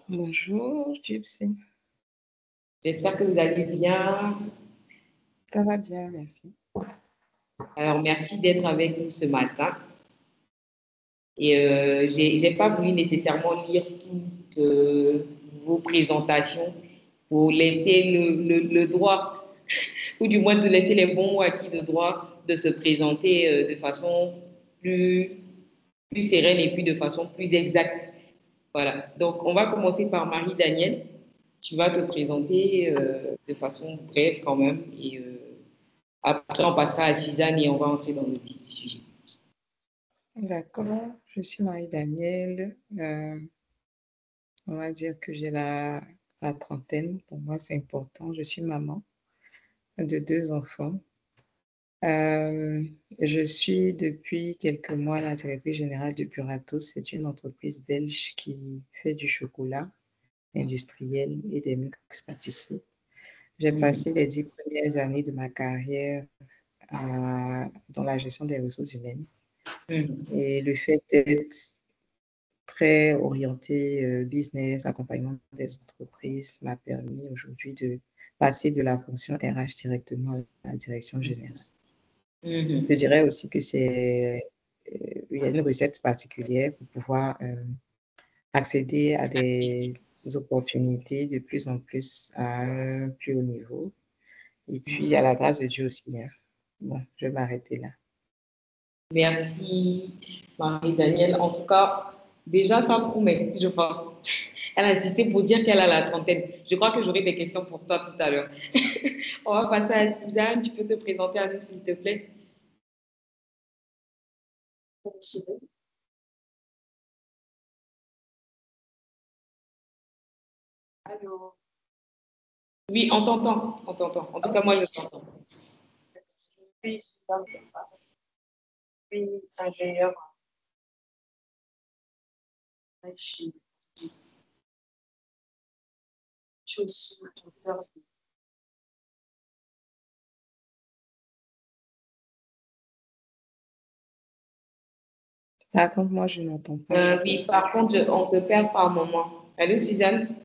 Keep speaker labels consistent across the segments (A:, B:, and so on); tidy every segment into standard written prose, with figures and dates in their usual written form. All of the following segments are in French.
A: Bonjour, Gypsy.
B: J'espère que vous allez bien.
A: Ça va bien, merci.
B: Alors, merci d'être avec nous ce matin. Et j'ai pas voulu nécessairement lire toutes vos présentations pour laisser le droit, ou du moins de laisser les bons mots acquis de droit de se présenter de façon plus, plus sereine et puis de façon plus exacte. Voilà. Donc, on va commencer par Marie-Danielle. Tu vas te présenter de façon brève quand même. Et après, on passera à Suzanne et on va entrer dans le vif du sujet.
A: D'accord, je suis Marie-Danielle. On va dire que j'ai la trentaine. Pour moi, c'est important. Je suis maman de 2 enfants. Euh, je suis depuis quelques mois la directrice générale de Purato. C'est une entreprise belge qui fait du chocolat industriel et des mix pâtissiers. J'ai
B: Mhm.
A: passé les 10 premières années de ma carrière dans la gestion des ressources humaines.
B: Mhm.
A: Et le fait d'être très orienté business, accompagnement des entreprises m'a permis aujourd'hui de passer de la fonction RH directement à la direction générale. Je
B: Mhm.
A: dirais aussi que il y a une recette particulière pour pouvoir accéder à des opportunités de plus en plus à un plus haut niveau. Et puis, à la grâce de Dieu aussi, hein. Bon, je vais m'arrêter là.
B: Merci, Marie-Danielle. En tout cas, déjà, ça promet, je pense. Elle a insisté pour dire qu'elle a la trentaine. Je crois que j'aurai des questions pour toi tout à l'heure. On va passer à Suzanne. Tu peux te présenter à nous, s'il te plaît?
C: Allô.
B: Oui, on t'entend. On t'entend. En tout cas, moi, je t'entends.
C: Oui, oui, d'ailleurs, je suis aussi auteur de...
A: Par contre, moi, je n'entends pas.
B: Oui, par contre, on te perd par moment. Allô, Suzanne?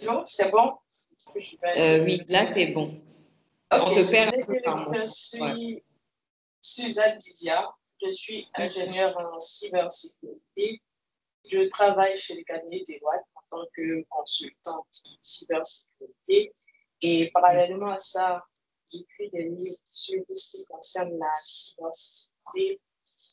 C: Non, c'est bon. Je vais...
B: Oui, là, c'est bon.
C: Ok,
B: On te
C: je
B: perd
C: disais
B: un peu
C: que
B: par
C: je
B: moment. Ouais.
C: suis Suzanne Didia. Je suis ingénieure en cybersécurité. Je travaille chez le cabinet Deloitte en tant que consultante cybersécurité. Et parallèlement à ça, j'écris des livres sur tout ce qui concerne la cybersécurité.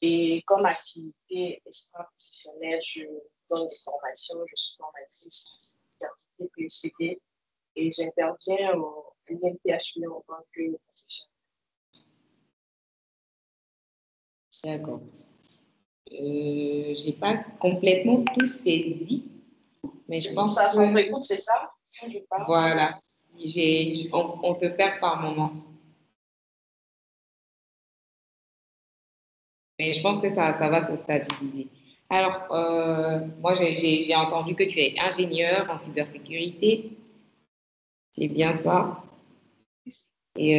C: Et comme activité extra-professionnelle, je donne des formations, je suis formatrice certifiée PCD et j'interviens au l'INPHU en tant que professionnelle.
B: D'accord. J'ai pas complètement tout saisi, mais je pense
C: Ça
B: que
C: s'entrecoute, c'est ça? Je parle.
B: voilà, on te perd par moment. Mais je pense que ça va se stabiliser. Alors, moi, j'ai entendu que tu es ingénieur en cybersécurité, c'est bien ça, et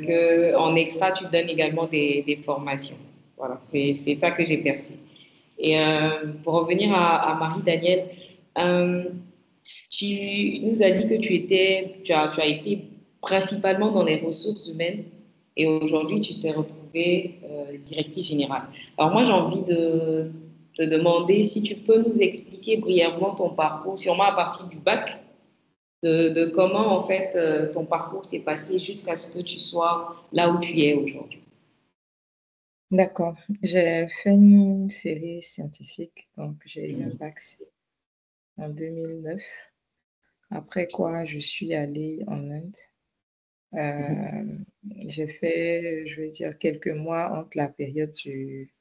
B: que en extra, tu donnes également des formations. Voilà, c'est ça que j'ai perçu. Et pour revenir à Marie-Danielle, euh, tu nous as dit que tu as été principalement dans les ressources humaines et aujourd'hui tu t'es retrouvée directrice générale. Alors moi j'ai envie de te demander si tu peux nous expliquer brièvement ton parcours, sûrement à partir du bac, de comment en fait ton parcours s'est passé jusqu'à ce que tu sois là où tu es aujourd'hui.
A: D'accord. J'ai fait une série scientifique, donc j'ai eu un bac C en 2009. Après quoi, je suis allée en Inde. Euh, j'ai fait, je vais dire, quelques mois entre la période du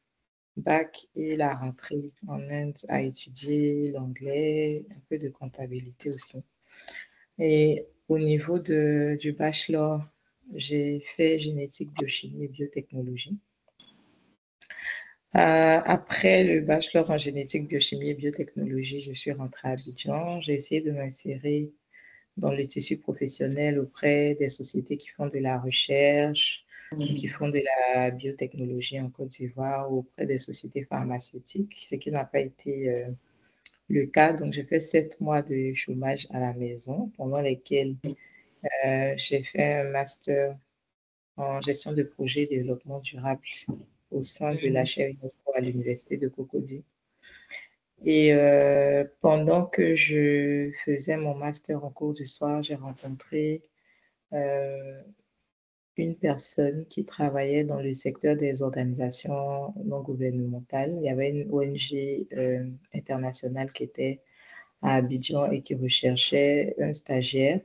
A: bac et la rentrée en Inde à étudier l'anglais, un peu de comptabilité aussi. Et au niveau du bachelor, j'ai fait génétique, biochimie et biotechnologie. Après le bachelor en génétique, biochimie et biotechnologie, je suis rentrée à Abidjan. J'ai essayé de m'insérer dans le tissu professionnel auprès des sociétés qui font de la recherche ou qui font de la biotechnologie en Côte d'Ivoire ou auprès des sociétés pharmaceutiques, ce qui n'a pas été le cas. Donc, j'ai fait 7 mois de chômage à la maison, pendant lesquels j'ai fait un master en gestion de projet et développement durable au sein de la chaire UNESCO à l'université de Cocody. Et pendant que je faisais mon master en cours du soir, j'ai rencontré euh, une personne qui travaillait dans le secteur des organisations non gouvernementales. Il y avait une ONG internationale qui était à Abidjan et qui recherchait un stagiaire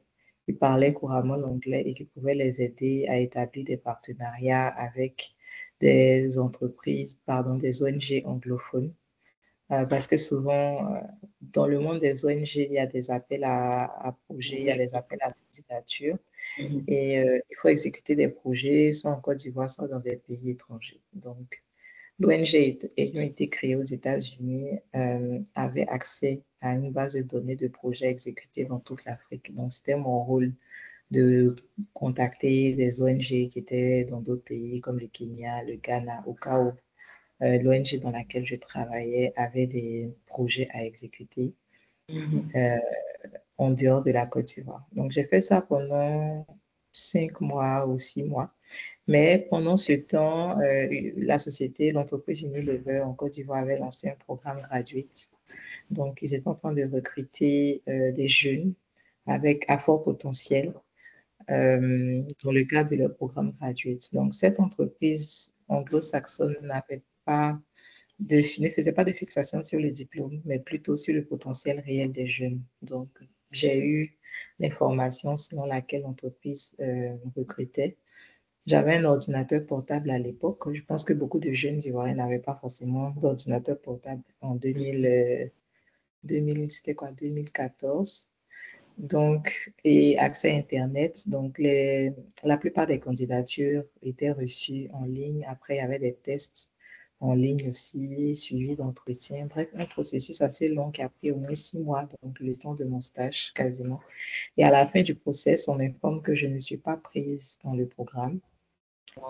A: qui parlait couramment l'anglais et qui pouvait les aider à établir des partenariats avec des entreprises, pardon, des ONG anglophones. Parce que souvent, dans le monde des ONG, il y a des appels à projets, il y a des appels à candidature. Et il faut exécuter des projets, soit en Côte d'Ivoire, soit dans des pays étrangers. Donc, l'ONG ayant été créée aux États-Unis avait accès à une base de données de projets exécutés dans toute l'Afrique. Donc, c'était mon rôle de contacter des ONG qui étaient dans d'autres pays comme le Kenya, le Ghana, au cas où l'ONG dans laquelle je travaillais avait des projets à exécuter en dehors de la Côte d'Ivoire. Donc, j'ai fait ça pendant 5 mois ou 6 mois. Mais pendant ce temps, la société, l'entreprise Unilever en Côte d'Ivoire avait lancé un programme Graduate. Donc, ils étaient en train de recruter des jeunes à fort potentiel dans le cadre de leur programme Graduate. Donc, cette entreprise anglo-saxonne ne faisait pas de fixation sur le diplôme, mais plutôt sur le potentiel réel des jeunes. Donc, j'ai eu l'information selon laquelle l'entreprise recrutait. J'avais un ordinateur portable à l'époque. Je pense que beaucoup de jeunes Ivoiriens n'avaient pas forcément d'ordinateur portable en 2000, c'était quoi, 2014. Donc, et accès à Internet. Donc, la plupart des candidatures étaient reçues en ligne. Après, il y avait des tests en ligne aussi, suivi d'entretien. Bref, un processus assez long qui a pris au moins 6 mois, donc le temps de mon stage quasiment. Et à la fin du process, on m'informe que je ne suis pas prise dans le programme.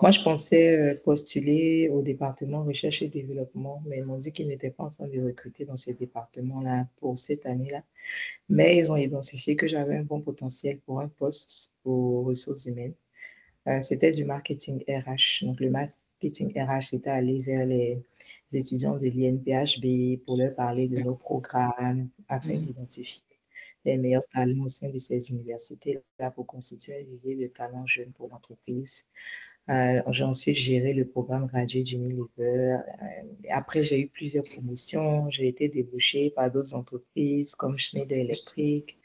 A: Moi, je pensais postuler au département recherche et développement, mais ils m'ont dit qu'ils n'étaient pas en train de recruter dans ce département-là pour cette année-là. Mais ils ont identifié que j'avais un bon potentiel pour un poste aux ressources humaines. C'était du marketing RH. Donc, le marketing RH, c'était aller vers les étudiants de l'INPHB pour leur parler de nos programmes afin d'identifier les meilleurs talents au sein de ces universités-là pour constituer un vivier de talents jeunes pour l'entreprise. J'ai ensuite géré le programme gradué d'Unilever. Après, j'ai eu plusieurs promotions. J'ai été débauchée par d'autres entreprises comme Schneider Electric.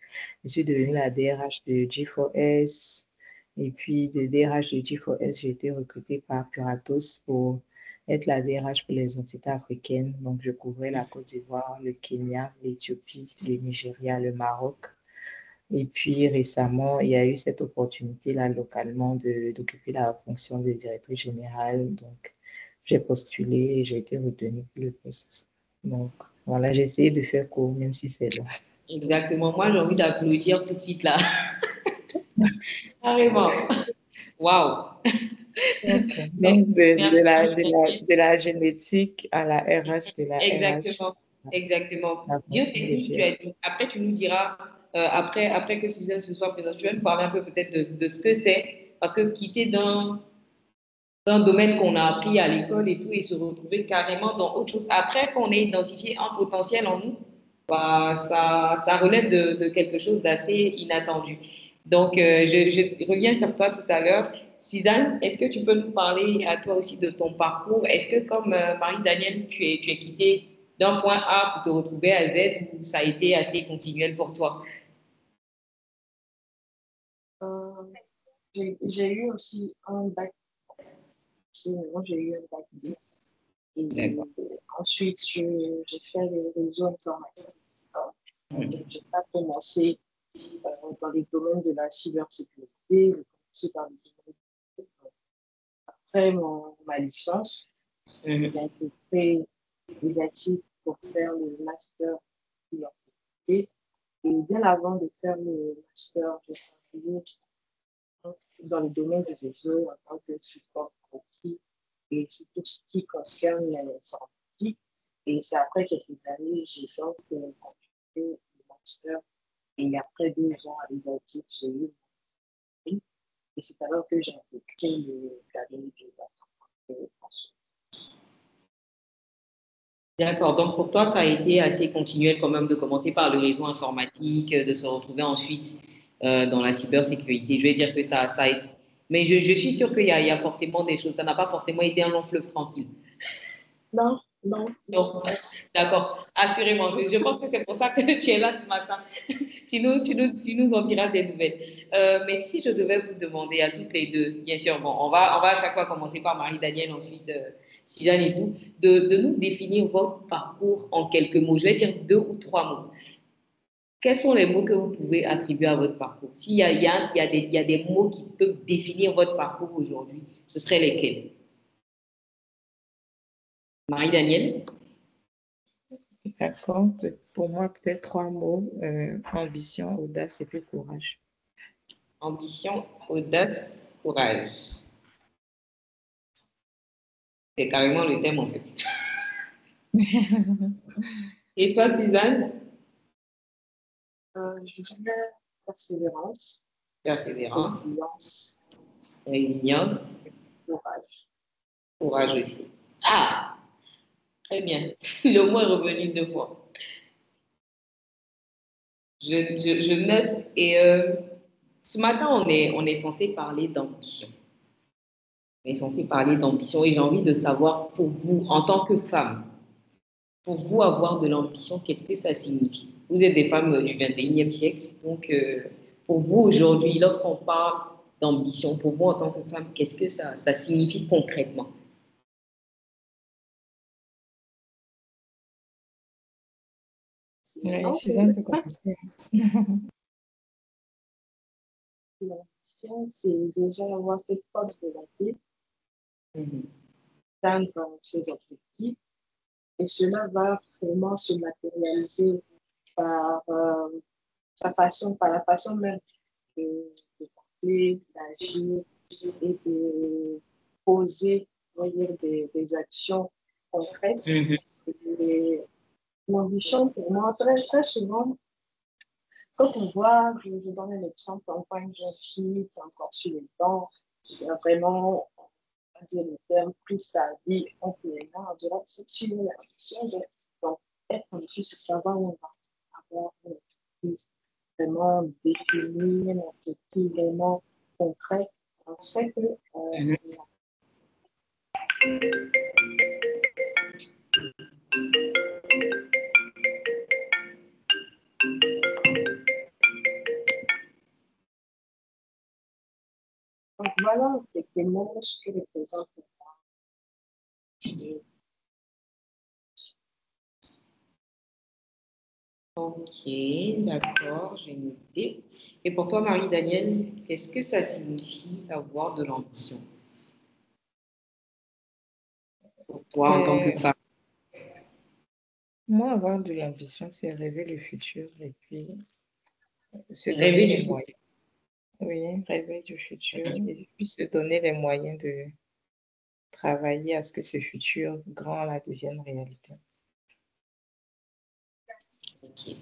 A: Je suis devenue la DRH de G4S. Et puis, de DRH de G4S, j'ai été recrutée par Puratos pour être la DRH pour les entités africaines. Donc, je couvrais la Côte d'Ivoire, le Kenya, l'Éthiopie, le Nigeria, le Maroc. Et puis récemment, il y a eu cette opportunité-là localement d'occuper la fonction de directrice générale. Donc, j'ai postulé et j'ai été retenue pour le poste. Donc, voilà, j'ai essayé de faire court, même si c'est long.
B: Exactement. Moi, j'ai envie d'applaudir tout de suite là. Carrément. Waouh.
A: Ok.
B: Mais
A: Donc, de,
B: merci,
A: de la,
B: Marie
A: de la,
B: Daniel.
A: de la génétique à la RH, de la RH
B: Exactement.
A: à
B: Exactement.
A: la fonction de
B: Biotechnique, tu as
A: directrice.
B: dit. Après, tu nous diras, après que Suzanne se soit présente, tu vas nous parler un peu peut-être de ce que c'est. Parce que quitter d'un domaine qu'on a appris à l'école et tout, et se retrouver carrément dans autre chose. Après qu'on ait identifié un potentiel en nous, bah, ça relève de quelque chose d'assez inattendu. Donc, je reviens sur toi tout à l'heure. Suzanne, est-ce que tu peux nous parler à toi aussi de ton parcours? Est-ce que, comme Marie-Danielle, tu es quittée d'un point A pour te retrouver à Z ou ça a été assez continuel pour toi?
C: Euh, j'ai eu aussi un bac C, moi j'ai eu un bac B. Et
B: D'accord.
C: ensuite, j'ai fait le réseau informatique. Donc, j'ai pas commencé dans les domaines de la cybersécurité, j'ai commencé dans les domaines. Après ma licence, j'ai
B: Mhm.
C: intégré les actifs pour faire le master en sécurité. Et bien avant de faire le master, j'ai travaillé dans le domaine du réseau en tant que support IT et c'est tout ce qui concerne l'informatique. Et c'est après quelques années, j'ai donc le master. Et après 2 ans à l'ISATIC, j'ai eu mon prix. Et c'est alors que j'ai intégré le cabinet de consultant.
B: D'accord. Donc, pour toi, ça a été assez continuel quand même de commencer par le réseau informatique, de se retrouver ensuite dans la cybersécurité. Je vais dire que ça a été. Mais je suis sûre qu'il y a forcément des choses. Ça n'a pas forcément été un long fleuve tranquille.
C: Non, non, non.
B: Donc, d'accord. Assurément. Je pense que c'est pour ça que tu es là ce matin. Tu nous en diras des nouvelles. Mais si je devais vous demander à toutes les deux, bien sûr, bon, on va à chaque fois commencer par Marie-Danielle, ensuite Suzanne et vous, de nous définir votre parcours en quelques mots. Je vais dire 2 ou 3 mots. Quels sont les mots que vous pouvez attribuer à votre parcours? Il y a des mots qui peuvent définir votre parcours aujourd'hui, ce seraient lesquels? Marie-Danielle?
A: D'accord. Pour moi, peut-être 3 mots. Ambition, audace et puis courage.
B: Ambition, audace, courage. C'est carrément le thème en fait. Et toi, Suzanne?
C: Je dirais persévérance,
B: Persévérance,
C: résilience,
B: résilience,
C: courage.
B: courage aussi. Ah, très bien. Le mot est revenu 2 fois. Je note. Et ce matin, on est censé parler d'ambition. On est censé parler d'ambition et j'ai envie de savoir pour vous, en tant que femme, pour vous avoir de l'ambition, qu'est-ce que ça signifie? Vous êtes des femmes du 21e siècle, donc pour vous aujourd'hui, lorsqu'on parle d'ambition, pour vous en tant que femme, qu'est-ce que ça signifie concrètement?
A: Oui,
C: Donc,
A: Suzanne peut commencer.
C: l'ambition, c'est déjà avoir cette force de la vie,
B: Mhm.
C: atteindre ses objectifs. Et cela va vraiment se matérialiser par par la façon même de parler, d'agir et de poser, on va dire, des actions concrètes.
B: Mhm.
C: Et l'ambition, pour moi, très, très souvent, quand on voit, je donne un exemple, on voit une jeune fille qui est encore sur les bancs, qui a vraiment, on va dire le terme, pris sa vie en pleinement, on dirait que c'est une ambitieuse. Donc, être ambitieux, c'est savoir où on va avoir un objectif vraiment défini, un objectif vraiment concret. On sait que
B: Mhm.
C: donc voilà quelques mots ce que représente pour moi.
B: Ok, d'accord, j'ai noté. Et pour toi, Marie-Danielle, qu'est-ce que ça signifie avoir de l'ambition pour toi en tant que
A: Euh,
B: femme?
A: Moi, avoir de l'ambition, c'est rêver le futur et puis se donner
B: Rêver du
A: les
B: futur.
A: moyens. Oui, rêver du futur et puis se donner les moyens de travailler à ce que ce futur grand là devienne réalité.
B: Ok.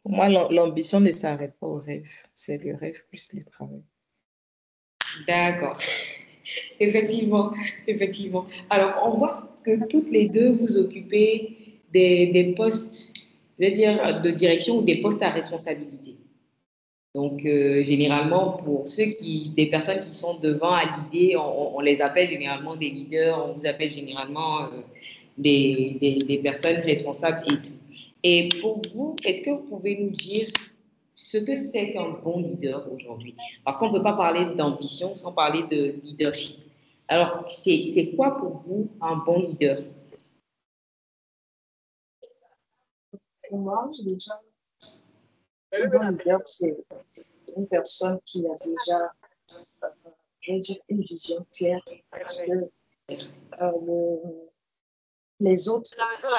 A: Pour moi, l'ambition ne s'arrête pas au rêve. C'est le rêve plus le travail.
B: D'accord. Effectivement, effectivement. Alors, on voit que toutes les deux, vous occupez des postes, je vais dire, de direction ou des postes à responsabilité. Donc, généralement, pour des personnes qui sont devant à l'idée, on les appelle généralement des leaders, on vous appelle généralement des personnes responsables et tout. Et pour vous, est-ce que vous pouvez nous dire ce que c'est qu'un bon leader aujourd'hui? Parce qu'on ne peut pas parler d'ambition sans parler de leadership. Alors, c'est quoi pour vous un bon leader?
C: Pour moi, déjà, un bon leader, c'est une personne qui a déjà, euh, je veux dire, une vision claire parce que les autres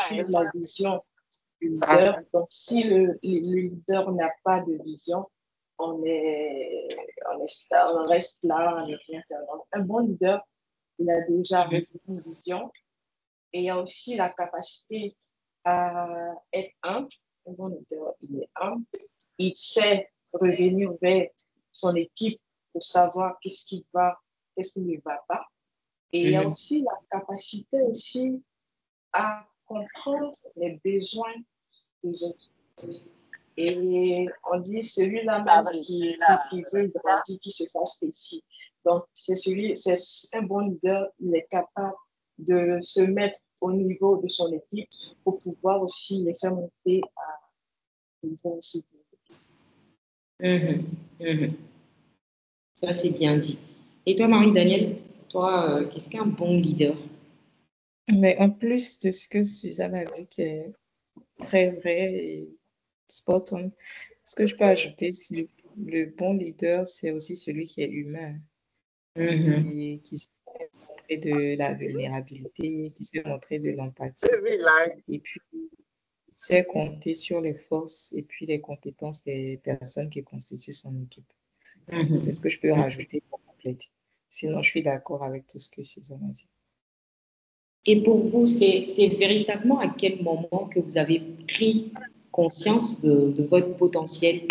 C: suivent la vision du leader. Donc, si le leader n'a pas de vision, on reste là, on ne rien faire. Donc, un bon leader, il a déjà une vision et il a aussi la capacité à être humble. Un bon leader, il est humble. Il sait revenir vers son équipe pour savoir qu'est-ce qui va, qu'est-ce qui ne va pas. Et il y a aussi la capacité aussi à comprendre les besoins des autres. Et on dit celui-là même qui veut grandir, qui se fasse petit. Donc, c'est un bon leader, il est capable de se mettre au niveau de son équipe pour pouvoir aussi les faire monter à un niveau aussi.
B: Ça, c'est bien dit. Et toi, Marie-Danielle, toi, qu'est-ce qu'un bon leader?
A: Mais en plus de ce que Suzanne a dit, qui est très vrai et spot on, ce que je peux ajouter, c'est le bon leader, c'est aussi celui qui est humain, qui sait montrer de la vulnérabilité, qui sait montrer de l'empathie, et puis sait compter sur les forces et puis les compétences des personnes qui constituent son équipe. C'est ce que je peux rajouter pour compléter. Sinon, je suis d'accord avec tout ce que Suzanne a dit.
B: Et pour vous, c'est véritablement à quel moment que vous avez pris conscience de votre potentiel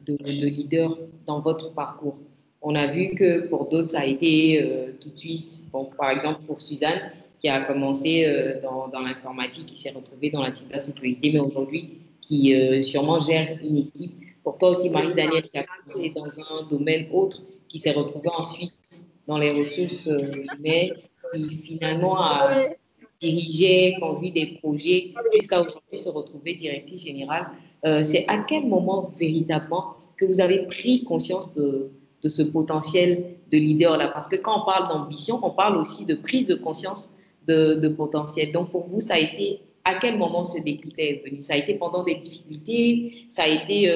B: de leader dans votre parcours? On a vu que pour d'autres, ça a été tout de suite. Bon, par exemple, pour Suzanne, qui a commencé dans l'informatique, qui s'est retrouvée dans la cybersécurité, mais aujourd'hui, qui sûrement gère une équipe. Pour toi aussi, Marie-Danielle, qui a commencé dans un domaine autre, qui s'est retrouvée ensuite dans les ressources humaines, qui finalement a dirigé, conduit des projets, jusqu'à aujourd'hui se retrouver directrice générale. C'est à quel moment véritablement que vous avez pris conscience de ce potentiel de leader-là? Parce que quand on parle d'ambition, on parle aussi de prise de conscience de potentiel. Donc pour vous, ça a été à quel moment ce déclic est venu? Ça a été pendant des difficultés? Ça a été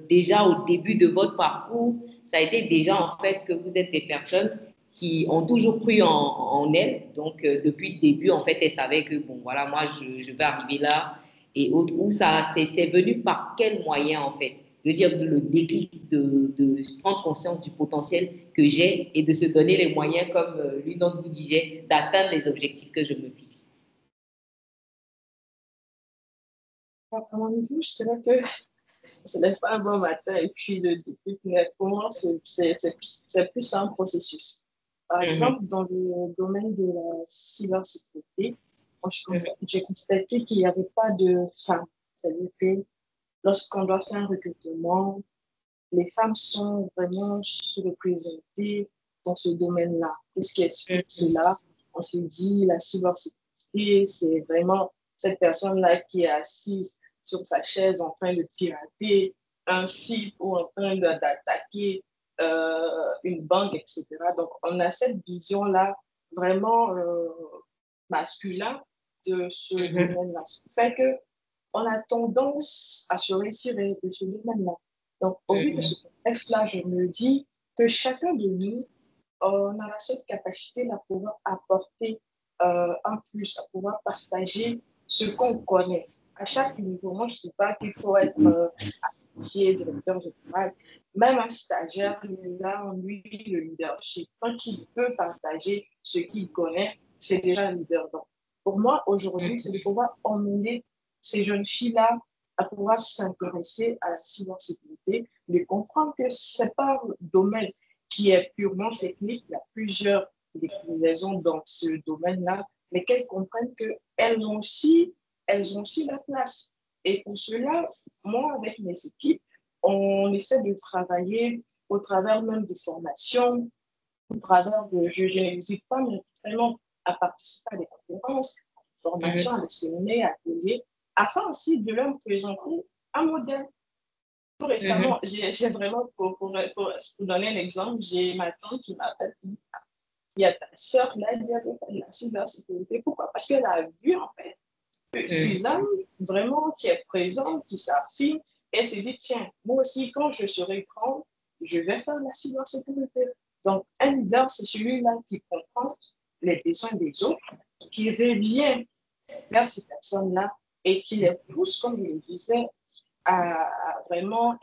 B: déjà au début de votre parcours? Ça a été déjà en fait que vous êtes des personnes qui ont toujours cru en elles. Donc, depuis le début, en fait, elles savaient que, bon, voilà, moi, je vais arriver là et autres. Où ça, c'est venu par quel moyen, en fait? Je veux dire, le déclic de prendre conscience du potentiel que j'ai et de se donner les moyens, comme l'une d'entre vous disait, d'atteindre les objectifs que je me fixe.
C: À mon niveau, je dirais que ce n'est pas un bon matin et puis le déclic, mais pour moi, c'est plus un processus. Par exemple, dans le domaine de la cybersécurité, j'ai constaté qu'il n'y avait pas de femmes. C'est-à-dire que lorsqu'on doit faire un recrutement, les femmes sont vraiment sous-représentées dans ce domaine-là. Qu'est-ce qui explique cela? On se dit, la cybersécurité, c'est vraiment cette personne-là qui est assise sur sa chaise en train de pirater un site ou en train d'attaquer une banque, etc. Donc, on a cette vision-là vraiment masculin de ce domaine-là. Ce qui fait qu'on a tendance à se retirer de ce domaine-là. Donc, au vu de ce contexte-là, je me dis que chacun de nous, on a cette capacité à pouvoir apporter un plus, à pouvoir partager ce qu'on connaît. À chaque niveau, moi, je ne dis pas qu'il faut être associé, directeur général. Même un stagiaire, il a en lui le leadership. Quand il peut partager ce qu'il connaît, c'est déjà un leader. Donc, pour moi, aujourd'hui, c'est de pouvoir emmener ces jeunes filles-là à pouvoir s'intéresser à la cybersécurité, de comprendre que ce n'est pas un domaine qui est purement technique, il y a plusieurs déclinaisons dans ce domaine-là, mais qu'elles comprennent qu'elles ont aussi la place. Et pour cela, moi, avec mes équipes, on essaie de travailler au travers même des formations, au travers de, je n'hésite pas mais vraiment à participer à des conférences, formations, à des séminaires, à ateliers, afin aussi de leur présenter un modèle. Tout récemment, j'ai vraiment, pour donner un exemple, j'ai ma tante qui m'appelle, il y a ta soeur là, elle vient de faire de la cybersécurité. Pourquoi? Parce qu'elle a vu en fait Suzanne, vraiment, qui est présente, qui s'affirme, et elle s'est dit, tiens, moi aussi, quand je serai grande, je vais faire la cybersécurité. Donc, un leader, c'est celui-là qui comprend les besoins des autres, qui revient vers ces personnes-là et qui les pousse, comme je le disais, à vraiment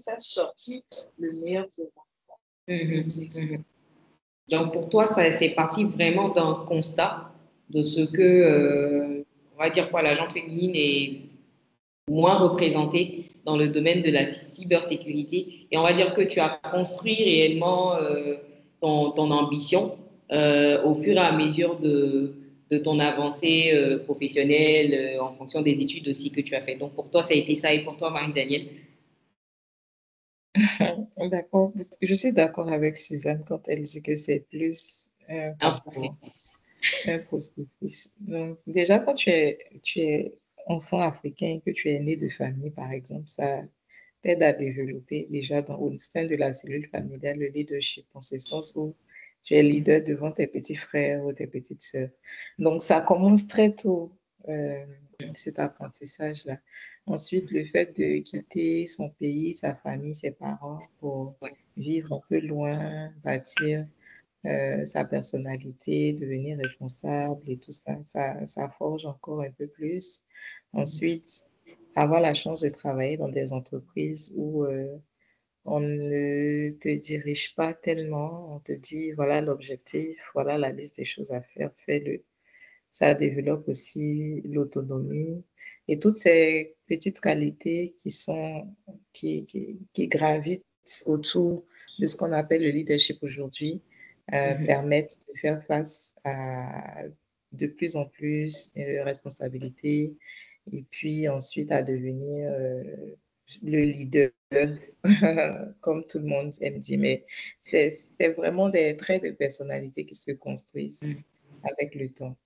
C: faire sortir le meilleur de moi.
B: Donc, pour toi, c'est parti vraiment d'un constat de ce que on va dire quoi, la gente féminine est moins représentée dans le domaine de la cybersécurité. Et on va dire que tu as construit réellement ton ambition au fur et à mesure de ton avancée professionnelle en fonction des études aussi que tu as fait. Donc pour toi, ça a été ça et pour toi, Marie-Danielle?
A: D'accord. Je suis d'accord avec Suzanne quand elle dit que c'est plus un
B: Un
A: parcours,
B: processus.
A: un processus. Donc, déjà, quand tu es enfant africain, que tu es né de famille, par exemple, ça t'aide à développer déjà au sein de la cellule familiale le leadership, en ce sens où tu es leader devant tes petits frères ou tes petites sœurs. Donc, ça commence très tôt, euh, cet apprentissage-là. Ensuite, le fait de quitter son pays, sa famille, ses parents pour
B: Ouais.
A: vivre un peu loin, bâtir sa personnalité, devenir responsable et tout ça, ça forge encore un peu plus. Ensuite, avoir la chance de travailler dans des entreprises où on ne te dirige pas tellement, on te dit voilà l'objectif, voilà la liste des choses à faire, fais-le. Ça développe aussi l'autonomie et toutes ces petites qualités qui gravitent autour de ce qu'on appelle le leadership aujourd'hui, permettent de faire face à de plus en plus de responsabilités et puis ensuite à devenir le leader, comme tout le monde aime dire, mais c'est vraiment des traits de personnalité qui se construisent avec le temps.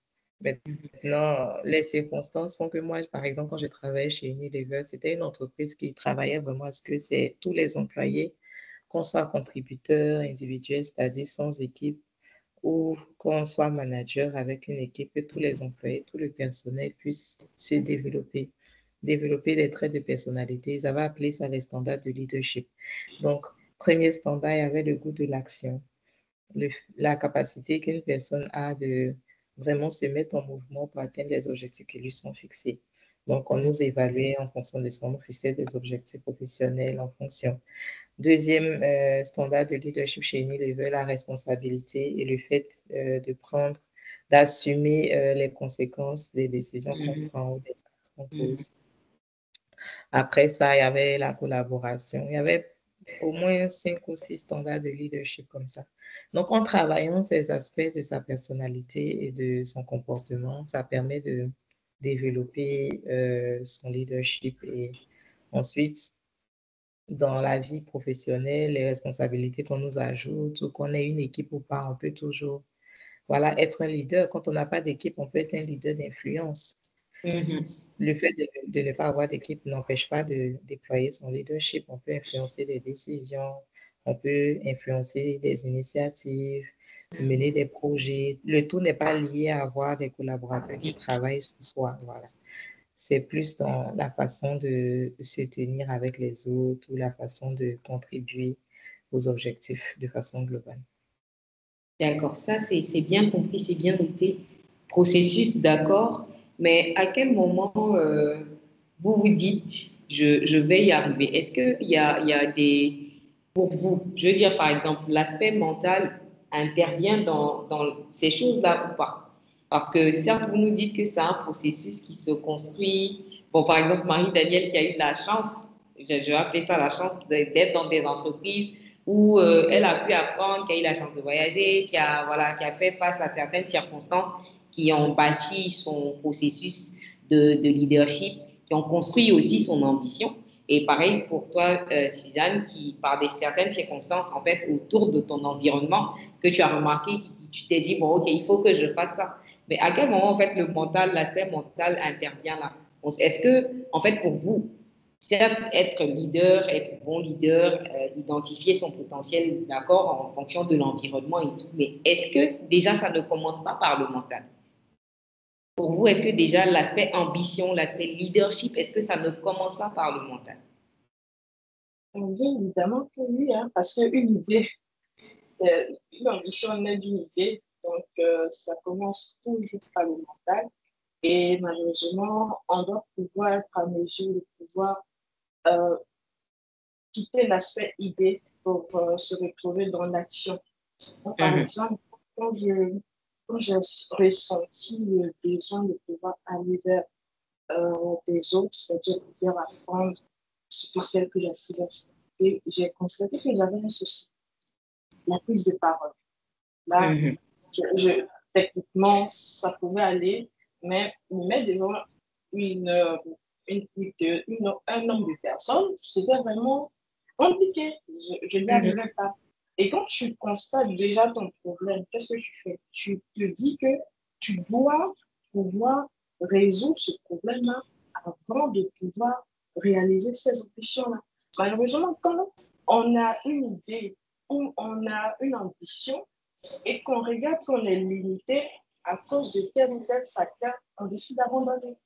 A: Maintenant, les circonstances font que moi, par exemple, quand je travaillais chez Unilever, c'était une entreprise qui travaillait vraiment à ce que c'est tous les employés, qu'on soit contributeur individuel, c'est-à-dire sans équipe, ou qu'on soit manager avec une équipe, que tous les employés, tout le personnel puissent se développer des traits de personnalité. Ils avaient appelé ça les standards de leadership. Donc, premier standard, il y avait le goût de l'action, la capacité qu'une personne a de vraiment se mettre en mouvement pour atteindre les objectifs qui lui sont fixés. Donc, on nous évaluait en fonction de ça, on nous fixait des objectifs professionnels en fonction. Deuxième standard de leadership chez Unilever, la responsabilité et le fait de prendre, d'assumer les conséquences des décisions qu'on prend ou des actes qu'on pose. Après ça, il y avait la collaboration. Il y avait au moins 5 ou 6 standards de leadership comme ça. Donc, en travaillant ces aspects de sa personnalité et de son comportement, ça permet de développer son leadership et ensuite, dans la vie professionnelle, les responsabilités qu'on nous ajoute ou qu'on ait une équipe ou pas, on peut toujours, voilà, être un leader. Quand on n'a pas d'équipe, on peut être un leader d'influence. Le fait de ne pas avoir d'équipe n'empêche pas de déployer son leadership. On peut influencer des décisions, on peut influencer des initiatives, mener des projets. Le tout n'est pas lié à avoir des collaborateurs qui travaillent sous soi. Voilà. C'est plus dans la façon de se tenir avec les autres ou la façon de contribuer aux objectifs de façon globale.
B: D'accord, ça c'est bien compris, c'est bien noté. Processus, d'accord, mais à quel moment vous vous dites je vais y arriver? Est-ce qu'il y a des, pour vous, je veux dire par exemple, l'aspect mental intervient dans ces choses-là ou pas? Parce que certes, vous nous dites que c'est un processus qui se construit. Bon, par exemple, Marie-Danielle qui a eu la chance, je vais appeler ça la chance d'être dans des entreprises où elle a pu apprendre, qui a eu la chance de voyager, voilà, qui a fait face à certaines circonstances qui ont bâti son processus de leadership, qui ont construit aussi son ambition. Et pareil pour toi, Suzanne, qui, par certaines circonstances, en fait, autour de ton environnement, que tu as remarqué, tu t'es dit, bon, OK, il faut que je fasse ça. Mais à quel moment, en fait, le mental, l'aspect mental intervient là? Est-ce que, en fait, pour vous, certes, être leader, être bon leader, identifier son potentiel, d'accord, en fonction de l'environnement et tout, mais est-ce que déjà ça ne commence pas par le mental? Pour vous, est-ce que déjà l'aspect ambition, l'aspect leadership, est-ce que ça ne commence pas par le mental?
C: Bien évidemment que oui, hein, parce qu'une idée, une ambition naît d'une idée, donc ça commence toujours par le mental. Et malheureusement, on doit pouvoir être à mesure de pouvoir euh, quitter l'aspect idée pour se retrouver dans l'action. Par exemple, quand quand j'ai ressenti le besoin de pouvoir aller vers des autres, c'est-à-dire de apprendre ce que c'est que la cybersécurité, j'ai constaté que j'avais un souci, la prise de parole. Là,
B: Mhm.
C: techniquement, ça pouvait aller, mais me mettre devant une, un nombre de personnes, c'était vraiment compliqué. Je n'y
B: Mhm.
C: arrivais pas. Et quand tu constates déjà ton problème, qu'est-ce que tu fais? Tu te dis que tu dois pouvoir résoudre ce problème-là avant de pouvoir réaliser ces ambitions-là. Malheureusement, quand on a une idée ou on a une ambition, et qu'on regarde qu'on est limité à cause de tel ou tel facteur, on décide d'abandonner.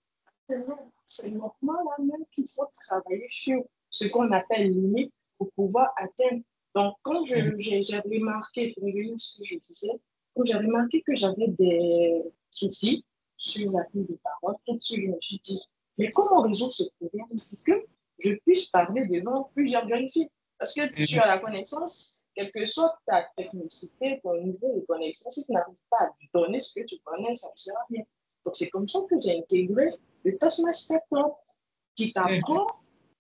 C: C'est normal là même qu'il faut travailler sur ce qu'on appelle limite pour pouvoir atteindre. Donc, quand j'ai remarqué, pour revenir à ce que je disais, quand j'ai remarqué que j'avais des soucis sur la prise de parole, tout de suite, je me suis dit, mais comment résoudre ce problème pour que je puisse parler devant plusieurs jeunes filles? Parce que tu
B: Mhm.
C: as la connaissance, quelle que soit ta technicité, ton niveau de connaissance, si tu n'arrives pas à donner ce que tu connais, ça ne sert à rien. Donc, c'est comme ça que j'ai intégré le Toastmaster Club qui
B: Mhm.
C: t'apprend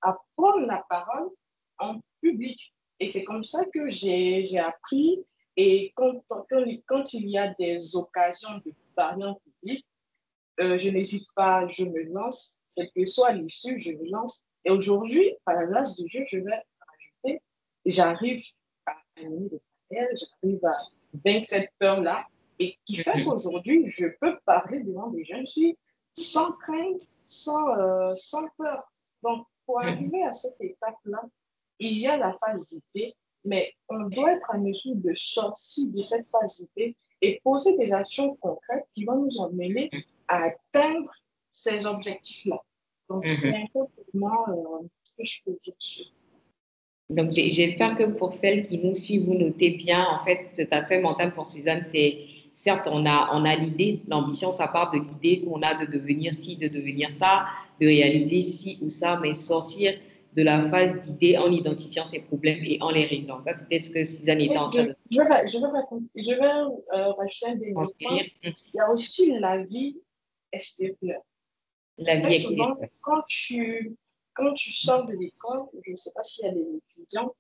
C: à prendre la parole en public. Et c'est comme ça que j'ai appris. Et quand il y a des occasions de parler en public, je n'hésite pas, je me lance, quelle que soit l'issue, je me lance. Et aujourd'hui, à la place du jeu, je vais rajouter, j'arrive à animer des panels, j'arrive à vaincre cette peur-là, et qui fait
B: Mhm.
C: qu'aujourd'hui, je peux parler devant des jeunes filles sans crainte, sans peur. Donc, pour
B: Mhm.
C: arriver à cette étape-là, il y a la phase d'idée, mais on doit être en mesure de sortir de cette phase d'idée et poser des actions concrètes qui vont nous emmener à atteindre ces objectifs-là. Donc, c'est
B: Mhm.
C: un peu pour moi ce que je peux dire.
B: Donc, j'espère que pour celles qui nous suivent, vous notez bien, en fait, cet aspect mental pour Suzanne, c'est certes, on a l'idée, l'ambition, ça part de l'idée qu'on a de devenir ci, de devenir ça, de réaliser ci ou ça, mais sortir de la phase d'idée en identifiant ses problèmes et en les réglant. Ça, c'était ce que Suzanne était en train de
C: Je vais rajouter un dernier point.
B: construire.
C: Il y a aussi la vie extérieure.
B: La
C: Très
B: vie
C: souvent,
B: extérieure.
C: quand tu sors de l'école, je ne sais pas s'il y a des étudiants,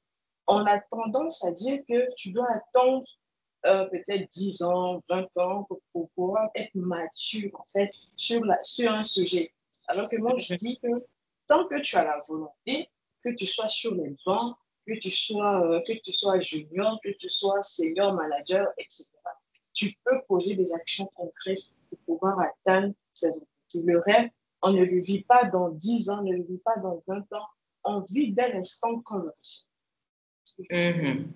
C: on a tendance à dire que tu dois attendre peut-être 10 ans, 20 ans pour pouvoir être mature en fait sur un sujet. Alors que moi, je dis que tant que tu as la volonté, que tu sois sur les bancs, que tu sois junior, que tu sois senior manager, etc., tu peux poser des actions concrètes pour pouvoir atteindre ces objectifs. Le rêve, on ne le vit pas dans 10 ans, on ne le vit pas dans 20 ans, on vit dès l'instant qu'on le ressent.
B: Mhm.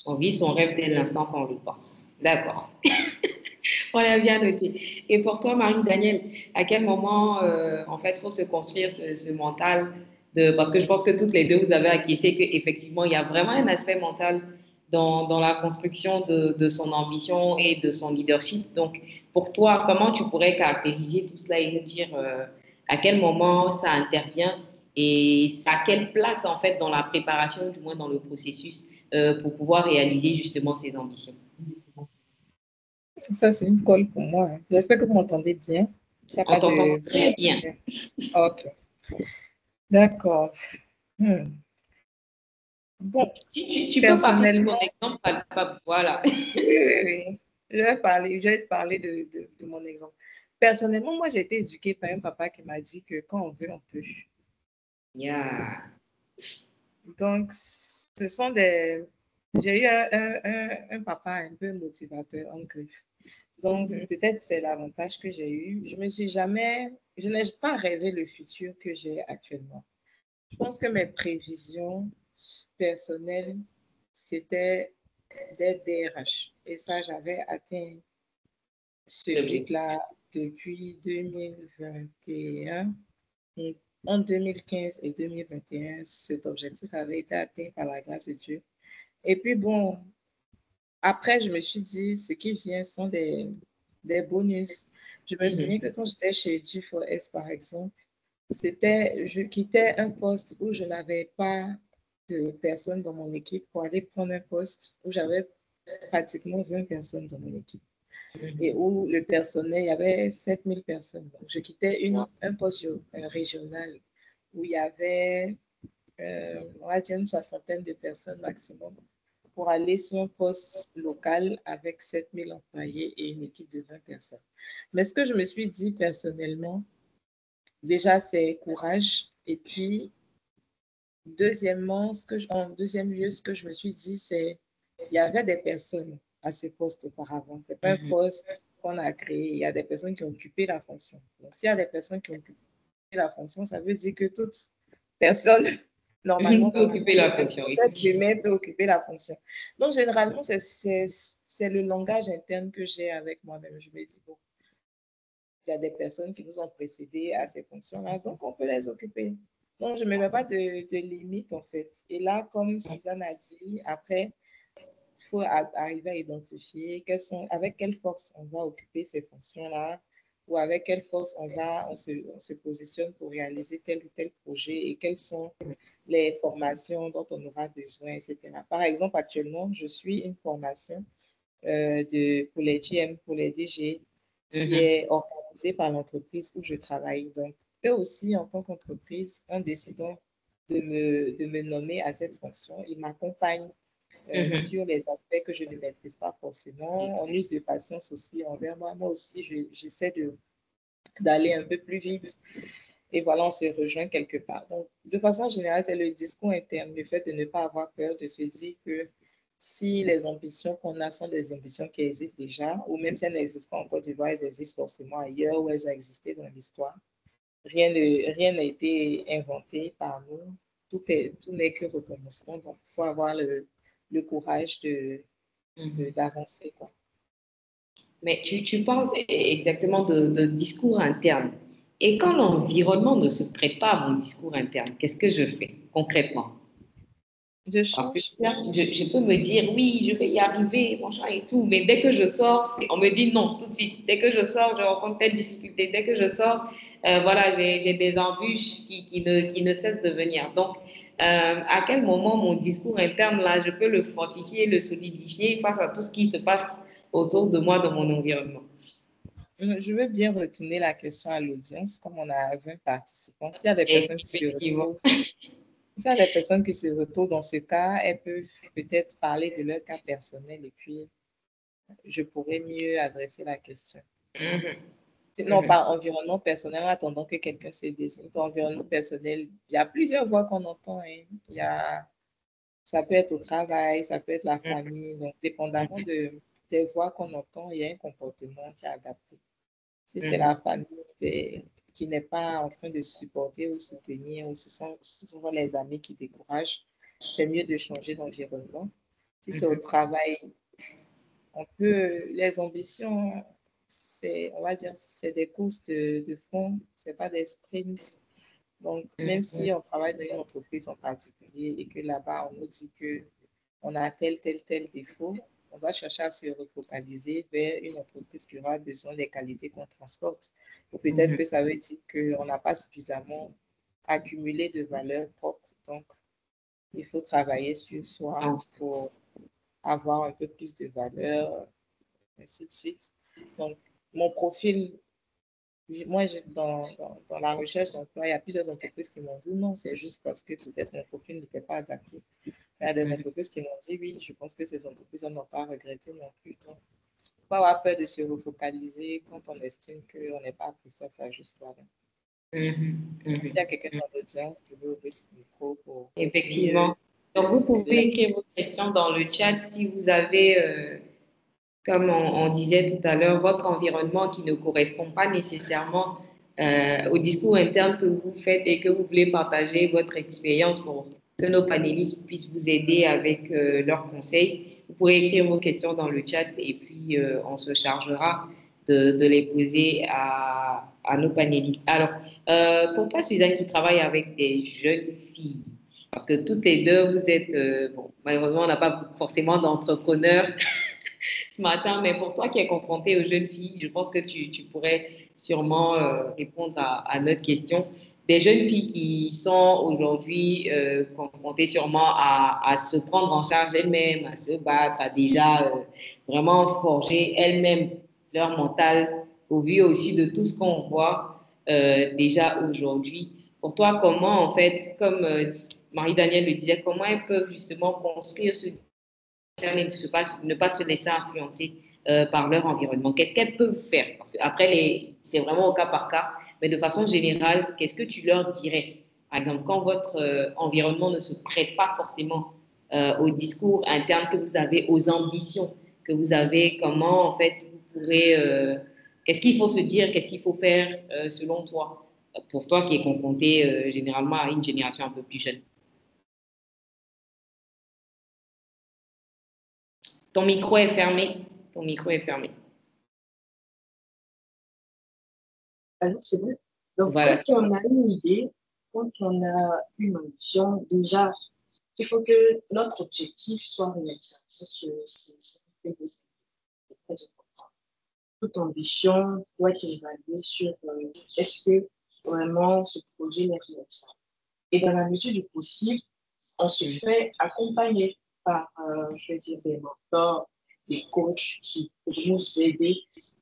B: On vit son rêve dès l'instant qu'on le pense. D'accord. On l'a bien noté. Et pour toi, Marie-Danielle, à quel moment, en fait, faut se construire ce mental de, parce que je pense que toutes les deux, vous avez acquiescé qu'effectivement, il y a vraiment un aspect mental dans la construction de son ambition et de son leadership. Donc, pour toi, comment tu pourrais caractériser tout cela et nous dire à quel moment ça intervient et à quelle place, en fait, dans la préparation, du moins dans le processus, pour pouvoir réaliser justement ses ambitions?
A: Ça, c'est une colle pour moi, hein. J'espère que vous m'entendez bien. Il n'y a
B: On
A: pas
B: t'entend
A: de
B: très bien.
A: bruit. Ok, d'accord. Hmm. Bon,
B: Tu peux partir de ton
A: personnellement,
B: exemple, voilà.
A: oui, oui, oui. Je vais te parler de mon exemple. Personnellement, moi, j'ai été éduquée par un papa qui m'a dit que quand on veut, on peut.
B: Yeah.
A: Donc, ce sont des... J'ai eu un papa un peu motivateur en griffe. Donc,
B: Mhm.
A: peut-être c'est l'avantage que j'ai eu. Je n'ai pas rêvé le futur que j'ai actuellement. Je pense que mes prévisions personnelles, c'était d'être DRH. Et ça, j'avais atteint ce
B: L'objectif.
A: but-là depuis 2021. Et en 2015 et 2021, cet objectif avait été atteint par la grâce de Dieu. Et puis bon, après, je me suis dit, ce qui vient sont des bonus. Je me souviens
B: Mhm.
A: que quand j'étais chez G4S, par exemple, je quittais un poste où je n'avais pas de personnes dans mon équipe pour aller prendre un poste où j'avais pratiquement 20 personnes dans mon équipe. et où le personnel, il y avait 7000 personnes. Donc, je quittais un poste régional où il y avait, on va dire, une soixantaine de personnes maximum pour aller sur un poste local avec 7000 employés et une équipe de 20 personnes. Mais ce que je me suis dit personnellement, déjà, c'est courage. Et puis, deuxièmement, en deuxième lieu, ce que je me suis dit, c'est il y avait des personnes à ce poste auparavant. Ce n'est pas un poste qu'on a créé. Il y a des personnes qui ont occupé la fonction. Donc, s'il y a des personnes qui ont occupé la fonction, ça veut dire que toute personne, normalement,
B: peut occuper la fonction.
A: être humain peut occuper la fonction. Donc, généralement, c'est le langage interne que j'ai avec moi-même. Je me dis, bon, il y a des personnes qui nous ont précédés à ces fonctions-là, donc on peut les occuper. Donc, je ne me mets pas de limite, en fait. Et là, comme Suzanne a dit, après, il faut arriver à identifier avec quelle force on va occuper ces fonctions-là ou avec quelle force on se positionne pour réaliser tel ou tel projet et quelles sont les formations dont on aura besoin, etc. Par exemple, actuellement, je suis une formation pour les GM, pour les DG, qui est organisée par l'entreprise où je travaille. Donc, eux aussi, en tant qu'entreprise, en décidant de me nommer à cette fonction, ils m'accompagnent sur les aspects que je ne maîtrise pas forcément. On use de patience aussi envers moi. Moi aussi, j'essaie d'aller un peu plus vite. Et voilà, on se rejoint quelque part. Donc, de façon générale, c'est le discours interne, le fait de ne pas avoir peur, de se dire que si les ambitions qu'on a sont des ambitions qui existent déjà, ou même si elles n'existent pas en Côte d'Ivoire, elles existent forcément ailleurs où elles ont existé dans l'histoire. Rien n'a été inventé par nous. Tout n'est que recommencement. Donc, il faut avoir le courage d'avancer, quoi.
B: Mais tu parles exactement de discours interne. Et quand l'environnement ne se prête pas à mon discours interne, qu'est-ce que je fais concrètement? Parce que je peux me dire, oui, je vais y arriver, machin et tout, mais dès que je sors, on me dit non tout de suite. Dès que je sors, je rencontre telle difficulté. Dès que je sors, voilà, j'ai des embûches qui ne cessent de venir. Donc, à quel moment mon discours interne, là, je peux le fortifier, le solidifier face à tout ce qui se passe autour de moi dans mon environnement?
A: Je veux bien retourner la question à l'audience, comme on a 20 participants. S'il y a des personnes qui se retrouvent, s'il y a des personnes qui se retrouvent dans ce cas, elles peuvent peut-être parler de leur cas personnel et puis je pourrais mieux adresser la question. Non, par environnement personnel, en attendant que quelqu'un se désigne. Par environnement personnel, il y a plusieurs voix qu'on entend. Hein. Ça peut être au travail, ça peut être la famille. Donc, dépendamment des voix qu'on entend, il y a un comportement qui est adapté. Si c'est la famille qui n'est pas en train de supporter ou soutenir, ou ce sont les amis qui découragent, c'est mieux de changer d'environnement. Si c'est au travail, les ambitions, on va dire, c'est des courses de fond, c'est pas des sprints. Donc, même si on travaille dans une entreprise en particulier et que là-bas, on nous dit qu'on a tel défaut, on doit chercher à se refocaliser vers une entreprise qui aura besoin des qualités qu'on transporte. Ou peut-être que ça veut dire qu'on n'a pas suffisamment accumulé de valeurs propres. Donc, il faut travailler sur soi pour avoir un peu plus de valeur, ainsi de suite. Donc, mon profil, moi, dans la recherche d'emploi, il y a plusieurs entreprises qui m'ont dit non, c'est juste parce que peut-être mon profil n'était pas adapté. Il y a des entreprises qui m'ont dit oui, je pense que ces entreprises n'ont pas regretté non plus. Donc, il ne faut pas avoir peur de se refocaliser quand on estime qu'on n'est pas appris ça, ça juste voilà. S'il y a quelqu'un dans l'audience qui veut ouvrir son micro pour...
B: Effectivement. Donc, vous pouvez écrire vos questions dans le chat si vous avez, comme on disait tout à l'heure, votre environnement qui ne correspond pas nécessairement au discours interne que vous faites et que vous voulez partager votre expérience pour que nos panélistes puissent vous aider avec leurs conseils. Vous pourrez écrire vos questions dans le chat et puis on se chargera de les poser à nos panélistes. Alors, pour toi, Suzanne, qui travaille avec des jeunes filles, parce que toutes les deux, vous êtes, bon, malheureusement, on n'a pas forcément d'entrepreneurs ce matin, mais pour toi qui es confronté aux jeunes filles, je pense que tu pourrais sûrement répondre à notre question. Des jeunes filles qui sont aujourd'hui confrontées sûrement à se prendre en charge elles-mêmes, à se battre, à déjà vraiment forger elles-mêmes leur mental, au vu aussi de tout ce qu'on voit déjà aujourd'hui. Pour toi, comment, en fait, comme Marie-Danielle le disait, comment elles peuvent justement construire ce et ne pas se laisser influencer par leur environnement? Qu'est-ce qu'elles peuvent faire? Parce qu'après, c'est vraiment au cas par cas, mais de façon générale, qu'est-ce que tu leur dirais? Par exemple, quand votre environnement ne se prête pas forcément au discours interne que vous avez, aux ambitions que vous avez, comment en fait vous pourrez, qu'est-ce qu'il faut se dire, qu'est-ce qu'il faut faire selon toi, pour toi qui es confronté généralement à une génération un peu plus jeune? Ton micro est fermé. Ton micro est fermé.
C: Alors, c'est vrai. Donc,
B: Voilà.
C: quand on a une idée, quand on a une ambition, déjà, il faut que notre objectif soit réalisable. C'est très important. Toute ambition doit être évaluée sur est-ce que vraiment ce projet est réalisable. Et dans la mesure du possible, on se fait accompagner par, je veux dire, des mentors, des coachs qui peuvent nous aider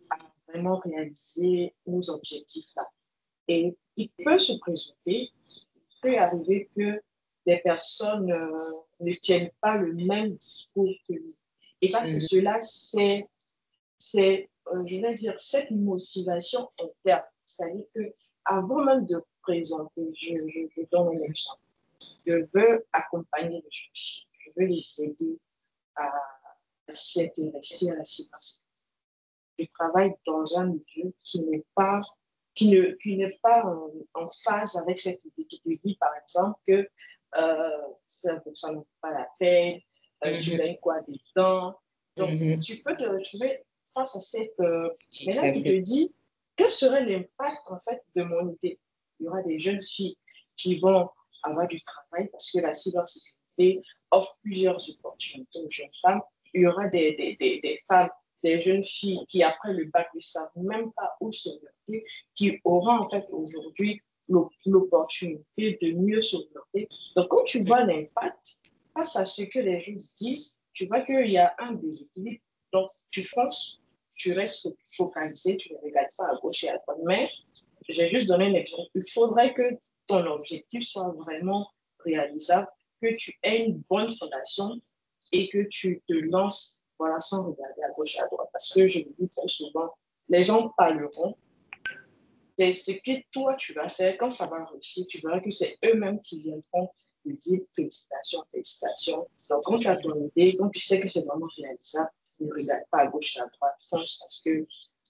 C: à vraiment réaliser nos objectifs-là. Et il peut se présenter, il peut arriver que des personnes ne tiennent pas le même discours que nous. Et face à cela, je vais dire, cette motivation interne. C'est-à-dire que avant même de présenter, je donne un exemple. Je veux accompagner les jeunes, je veux les aider à s'y intéresser à la cybersécurité. Je travaille dans un milieu qui n'est pas en phase avec cette idée qui te dit, par exemple, que ça ne vaut pas la peine, tu gagnes quoi des temps. Donc, tu peux te retrouver face à cette... mais là, tu te dis, quel serait l'impact, en fait, de mon idée? Il y aura des jeunes filles qui vont avoir du travail parce que la cybersécurité offre plusieurs opportunités aux jeunes femmes. Il y aura des femmes, des jeunes filles qui, après le bac, ne savent même pas où s'orienter, qui auront en fait aujourd'hui l'opportunité de mieux s'orienter. Donc, quand tu vois l'impact, face à ce que les gens disent, tu vois qu'il y a un déséquilibre. Donc, tu fonces, tu restes focalisé, tu ne regardes pas à gauche et à droite. Mais, j'ai juste donné un exemple. Il faudrait que ton objectif soit vraiment réalisable, que tu aies une bonne fondation et que tu te lances voilà, sans regarder à gauche et à droite. Parce que je le dis très souvent, les gens parleront. C'est ce que toi, tu vas faire. Quand ça va réussir, tu verras que c'est eux-mêmes qui viendront te dire félicitations, félicitations. Donc, quand tu as ton idée, quand tu sais que c'est vraiment réalisable, ne regarde pas à gauche et à droite, fonce parce qu'il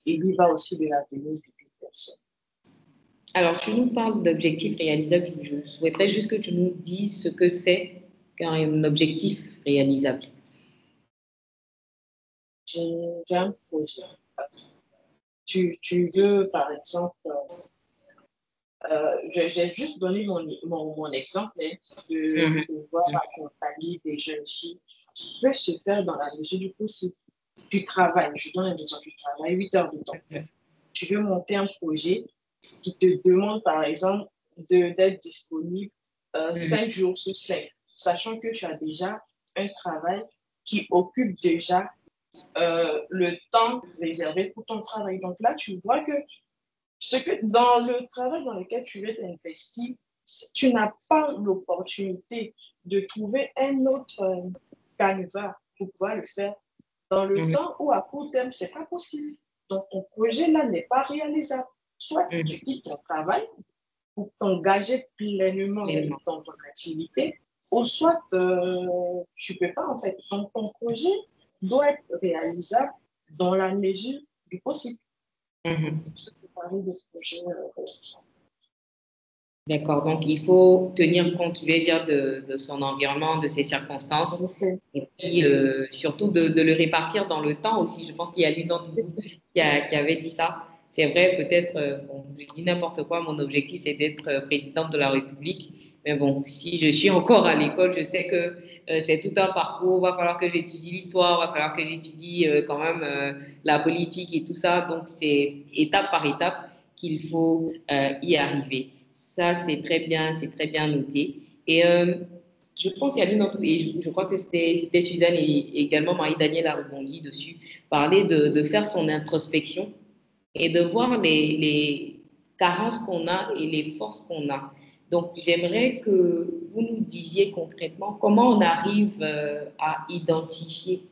C: y va aussi de l'avenir d'une personne.
B: Alors, tu nous parles d'objectifs réalisables. Je souhaiterais juste que tu nous dises ce que c'est qu'un objectif réalisable.
C: J'ai un projet. Tu veux, par exemple, j'ai juste donné mon exemple de pouvoir accompagner des jeunes filles qui peut se faire dans la mesure du possible. Tu travailles, je donne un exemple, tu travailles 8 heures de temps. Tu veux monter un projet qui te demande, par exemple, d'être disponible 5 jours sur 5, sachant que tu as déjà un travail qui occupe déjà le temps réservé pour ton travail. Donc là, tu vois que dans le travail dans lequel tu veux t'investir, tu n'as pas l'opportunité de trouver un autre canevas pour pouvoir le faire dans le temps ou à court terme, ce n'est pas possible. Donc, ton projet-là n'est pas réalisable. Soit tu quittes ton travail pour t'engager pleinement dans ton activité, ou soit tu ne peux pas, en fait. Donc, ton projet doit être réalisable dans la mesure du possible.
B: D'accord, donc il faut tenir compte, je vais dire, de son environnement, de ses circonstances, et puis surtout de le répartir dans le temps aussi. Je pense qu'il y a l'une d'entre vous qui avait dit ça. C'est vrai, peut-être, bon, je dis n'importe quoi, mon objectif c'est d'être présidente de la République, mais bon, si je suis encore à l'école, je sais que c'est tout un parcours, il va falloir que j'étudie l'histoire, il va falloir que j'étudie quand même la politique et tout ça, donc c'est étape par étape qu'il faut y arriver. Ça, c'est très bien noté. Et je pense qu'il y a une autre, et je crois que c'était Suzanne et également Marie-Danielle a rebondi dessus, parler de faire son introspection et de voir les carences qu'on a et les forces qu'on a. Donc, j'aimerais que vous nous disiez concrètement comment on arrive à identifier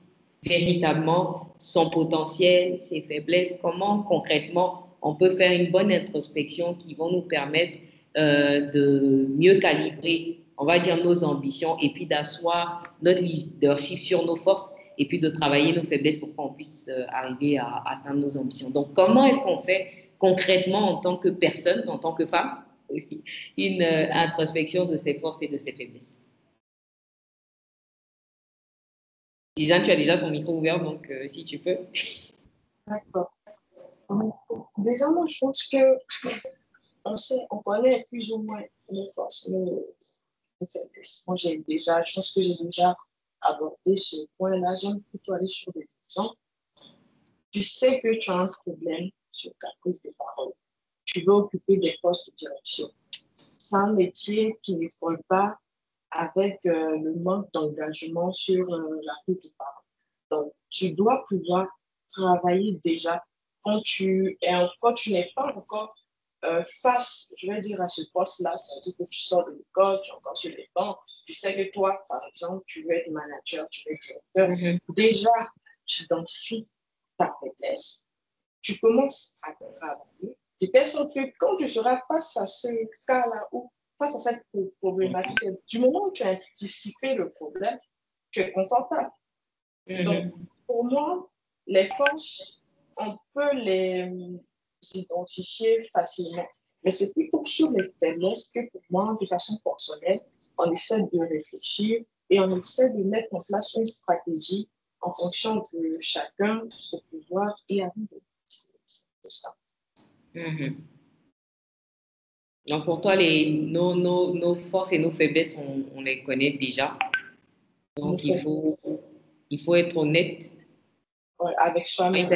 B: véritablement son potentiel, ses faiblesses, comment concrètement on peut faire une bonne introspection qui va nous permettre de mieux calibrer, on va dire, nos ambitions et puis d'asseoir notre leadership sur nos forces et puis de travailler nos faiblesses pour qu'on puisse arriver à atteindre nos ambitions. Donc, comment est-ce qu'on fait concrètement en tant que personne, en tant que femme aussi, une introspection de ses forces et de ses faiblesses? Lisanne, tu as déjà ton micro ouvert, donc si tu peux.
C: D'accord. Déjà, moi, je pense que on connaît plus ou moins nos forces, nos faiblesses. Moi, je pense que j'ai déjà abordé ce point-là. J'aime plutôt aller sur des exemples. Tu sais que tu as un problème sur ta prise de parole. Tu veux occuper des postes de direction. C'est un métier qui ne colle pas avec le manque d'engagement sur la prise de parole. Donc, tu dois pouvoir travailler déjà quand tu n'es pas encore face, je vais dire, à ce poste-là, c'est-à-dire que tu sors de l'école, tu es encore sur les bancs, tu sais que toi, par exemple, tu veux être manager, tu veux être directeur. Déjà, tu identifies ta faiblesse, tu commences à travailler, de telle sorte que quand tu seras face à ce cas-là ou face à cette problématique, du moment où tu as anticipé le problème, tu es confortable. Donc, pour moi, les forces, on peut les identifier facilement. Mais c'est plutôt sur les faiblesses que pour moi, de façon personnelle, on essaie de réfléchir et on essaie de mettre en place une stratégie en fonction de chacun pour pouvoir y arriver. C'est ça.
B: Donc, pour toi, nos forces et nos faiblesses, on les connaît déjà. Donc, il faut être honnête.
C: Ouais, avec soi-même.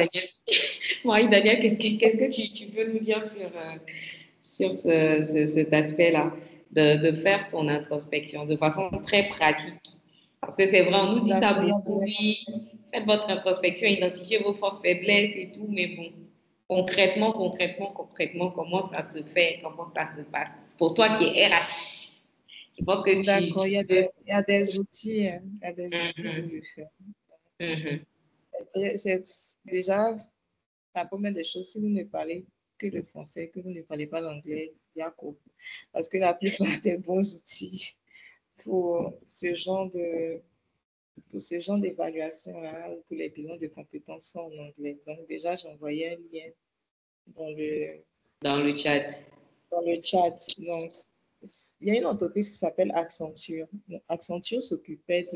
B: Marie-Danielle, qu'est-ce que tu peux nous dire sur cet aspect-là, de faire son introspection de façon très pratique? Parce que c'est vrai, on nous dit ça beaucoup, oui, faites votre introspection, identifiez vos forces, faiblesses et tout, mais bon, concrètement, comment ça se fait, comment ça se passe? Pour toi qui es RH, je pense que
A: D'accord, il y a des outils, il y a des outils pour le faire. C'est déjà la première des choses, si vous ne parlez que le français, que vous ne parlez pas l'anglais, il y a quoi? Parce que la plupart des bons outils pour ce genre d'évaluation-là ou pour les bilans de compétences sont en anglais. Donc déjà, j'ai envoyé un lien dans
B: le chat.
A: Dans le chat. Donc, il y a une entreprise qui s'appelle Accenture. Accenture s'occupait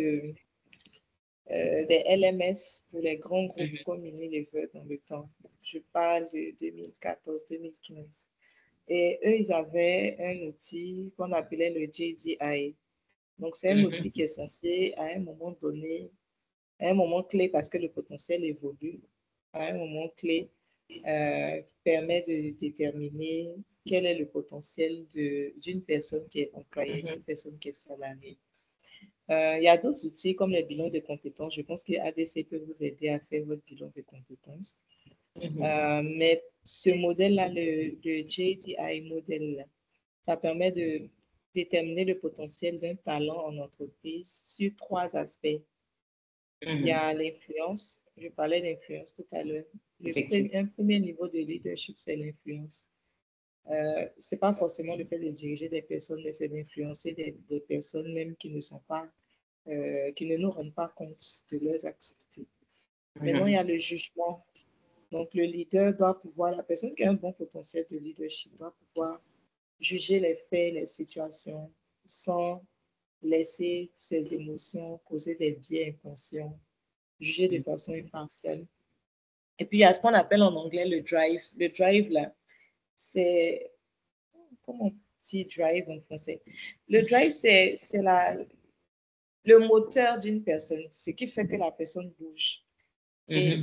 A: des LMS pour les grands groupes comme Unilever dans le temps. Je parle de 2014-2015. Et eux, ils avaient un outil qu'on appelait le JDI. Donc, c'est un outil qui est censé, à un moment donné, à un moment clé, parce que le potentiel évolue, à un moment clé, permet de déterminer quel est le potentiel d'une personne qui est employée, d'une personne qui est salariée. Il y a d'autres outils comme les bilans de compétences. Je pense que ADC peut vous aider à faire votre bilan de compétences. Mais ce modèle-là, le JDI modèle, ça permet de déterminer le potentiel d'un talent en entreprise sur 3 aspects. Il y a l'influence. Je parlais d'influence tout à l'heure. Un premier niveau de leadership, c'est l'influence. Ce n'est pas forcément le fait de diriger des personnes, mais c'est d'influencer des personnes même qui ne sont pas, qui ne nous rendent pas compte de leurs activités. Maintenant, il y a le jugement. Donc, le leader doit pouvoir, la personne qui a un bon potentiel de leadership doit pouvoir juger les faits, les situations, sans laisser ses émotions causer des biais inconscients, juger de façon impartiale. Et puis, il y a ce qu'on appelle en anglais le drive. Le drive, là, c'est... Comment on dit drive en français? Le drive, c'est le moteur d'une personne, ce qui fait que la personne bouge. Et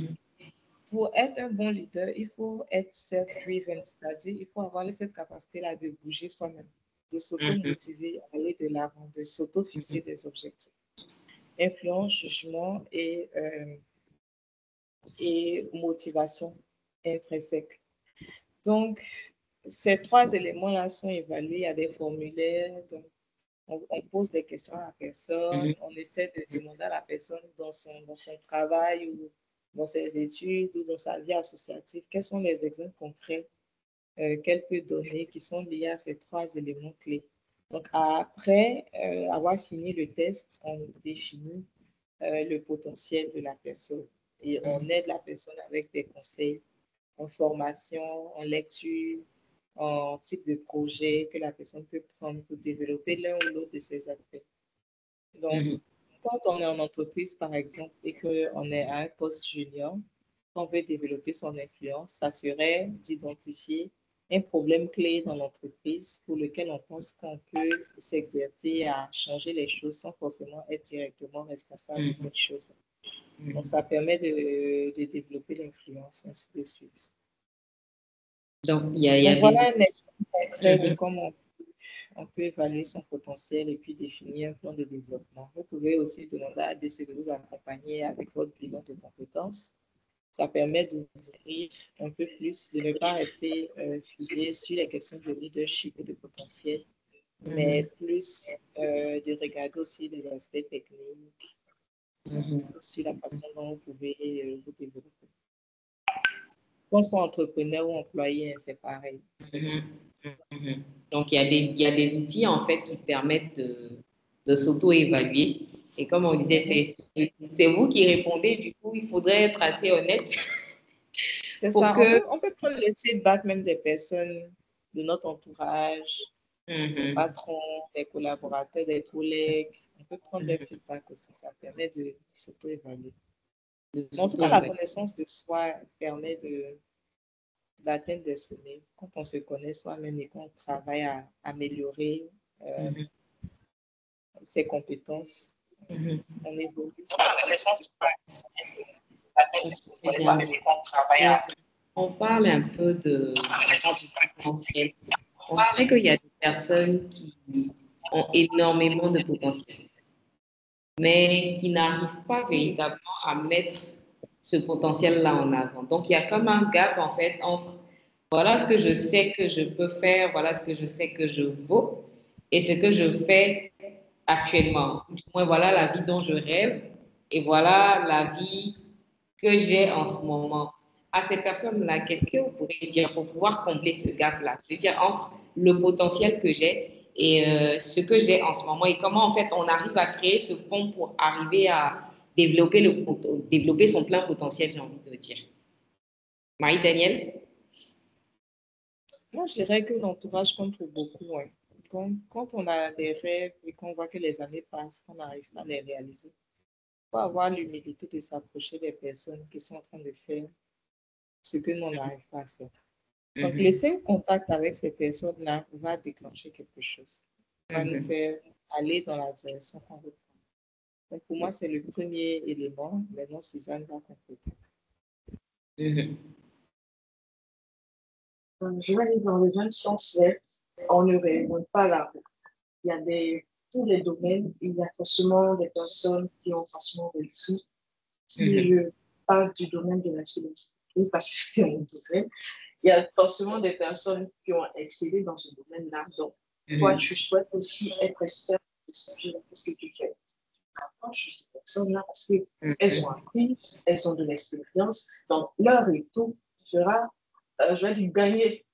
A: pour être un bon leader, il faut être self-driven, c'est-à-dire il faut avoir cette capacité-là de bouger soi-même, de s'auto-motiver à aller de l'avant, de s'auto-fixer des objectifs. Influence, jugement et motivation intrinsèque. Donc, ces trois éléments-là sont évalués à des formulaires. Donc, on pose des questions à la personne, on essaie de demander à la personne dans son travail ou dans ses études ou dans sa vie associative, quels sont les exemples concrets qu'elle peut donner qui sont liés à ces trois éléments clés. Donc, après avoir fini le test, on définit le potentiel de la personne et on aide la personne avec des conseils en formation, en lecture, en type de projet que la personne peut prendre pour développer l'un ou l'autre de ces aspects. Donc, quand on est en entreprise, par exemple, et qu'on est à un poste junior, on veut développer son influence, ça serait d'identifier un problème clé dans l'entreprise pour lequel on pense qu'on peut s'exercer à changer les choses sans forcément être directement responsable de cette chose. Donc, ça permet de développer l'influence, ainsi de suite.
B: Donc, il y a
A: voilà un exemple concret de comment on peut évaluer son potentiel et puis définir un plan de développement. Vous pouvez aussi demander à DC de vous accompagner avec votre bilan de compétences. Ça permet d'ouvrir un peu plus, de ne pas rester figé sur les questions de leadership et de potentiel, mais plus de regarder aussi les aspects techniques sur la façon dont vous pouvez vous développer. Qu'on soit entrepreneur ou employé, c'est pareil.
B: Donc, il y a des outils, en fait, qui permettent de s'auto-évaluer. Et comme on disait, c'est vous qui répondez. Du coup, il faudrait être assez honnête.
A: C'est ça. On peut prendre les feedbacks même des personnes de notre entourage, des patrons, des collaborateurs, des collègues. On peut prendre des feedbacks aussi. Ça permet de s'auto-évaluer. En tout cas, la connaissance de soi permet d'atteindre des sommets. Quand on se connaît soi-même et qu'on travaille à améliorer ses compétences, on évolue. La connaissance de soi
B: on parle un peu de potentiel. On sait qu'il y a des personnes qui ont énormément de potentiel, mais qui n'arrivent pas véritablement à mettre ce potentiel-là en avant. Donc, il y a comme un gap, en fait, entre voilà ce que je sais que je peux faire, voilà ce que je sais que je vaux, et ce que je fais actuellement. Du moins, voilà la vie dont je rêve, et voilà la vie que j'ai en ce moment. À ces personnes-là, qu'est-ce que vous pourriez dire pour pouvoir combler ce gap-là? Je veux dire, entre le potentiel que j'ai et ce que j'ai en ce moment, et comment, en fait, on arrive à créer ce pont pour arriver à développer son plein potentiel, j'ai envie de dire. Marie-Danielle?
A: Moi, je dirais que l'entourage compte beaucoup. Hein. Quand on a des rêves et qu'on voit que les années passent, on n'arrive pas à les réaliser. Il faut avoir l'humilité de s'approcher des personnes qui sont en train de faire ce que nous n'arrivons pas à faire. Donc, laisser un contact avec ces personnes-là va déclencher quelque chose, va nous faire aller dans la direction qu'on veut prendre. Donc, pour moi, c'est le premier élément. Maintenant, Suzanne va compléter.
C: Je vais aller dans le même sens, on ne réinvente pas la roue. Il y a tous les domaines, il y a forcément des personnes qui ont forcément réussi. Si je parle du domaine de la cybersécurité, parce que c'est mon domaine, il y a forcément des personnes qui ont excellé dans ce domaine-là. Donc, toi, tu souhaites aussi être expert de ce que tu fais. Approche ces personnes-là parce qu'elles ont appris, elles ont de l'expérience. Donc, leur retour sera, je vais dire, gagné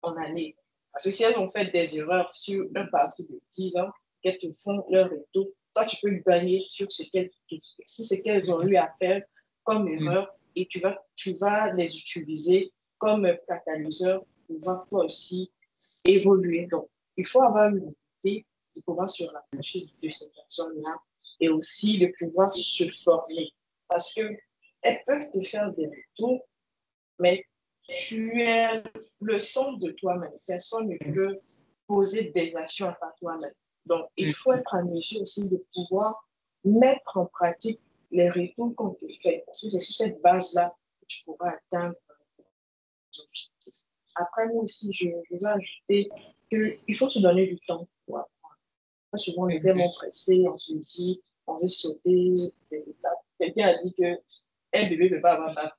C: en année. Parce que si elles ont fait des erreurs sur un parcours de 10 ans, qu'elles te font leur retour, toi, tu peux gagner sur ce qu'elles ont eu à faire comme erreur et tu vas les utiliser comme catalyseur pour voir toi aussi évoluer. Donc, il faut avoir une unité de pouvoir se rapprocher de ces personnes-là et aussi de pouvoir se former. Parce qu'elles peuvent te faire des retours, mais tu es le centre de toi-même. Personne ne peut poser des actions à toi-même. Donc, il faut être en mesure aussi de pouvoir mettre en pratique les retours qu'on te fait. Parce que c'est sur cette base-là que tu pourras atteindre tes objectifs. Après, moi aussi, je vais ajouter qu'il faut se donner du temps pour apprendre. Souvent, on est tellement pressé, on se dit, on veut sauter des étapes. Quelqu'un a dit que un bébé ne peut pas avoir mal.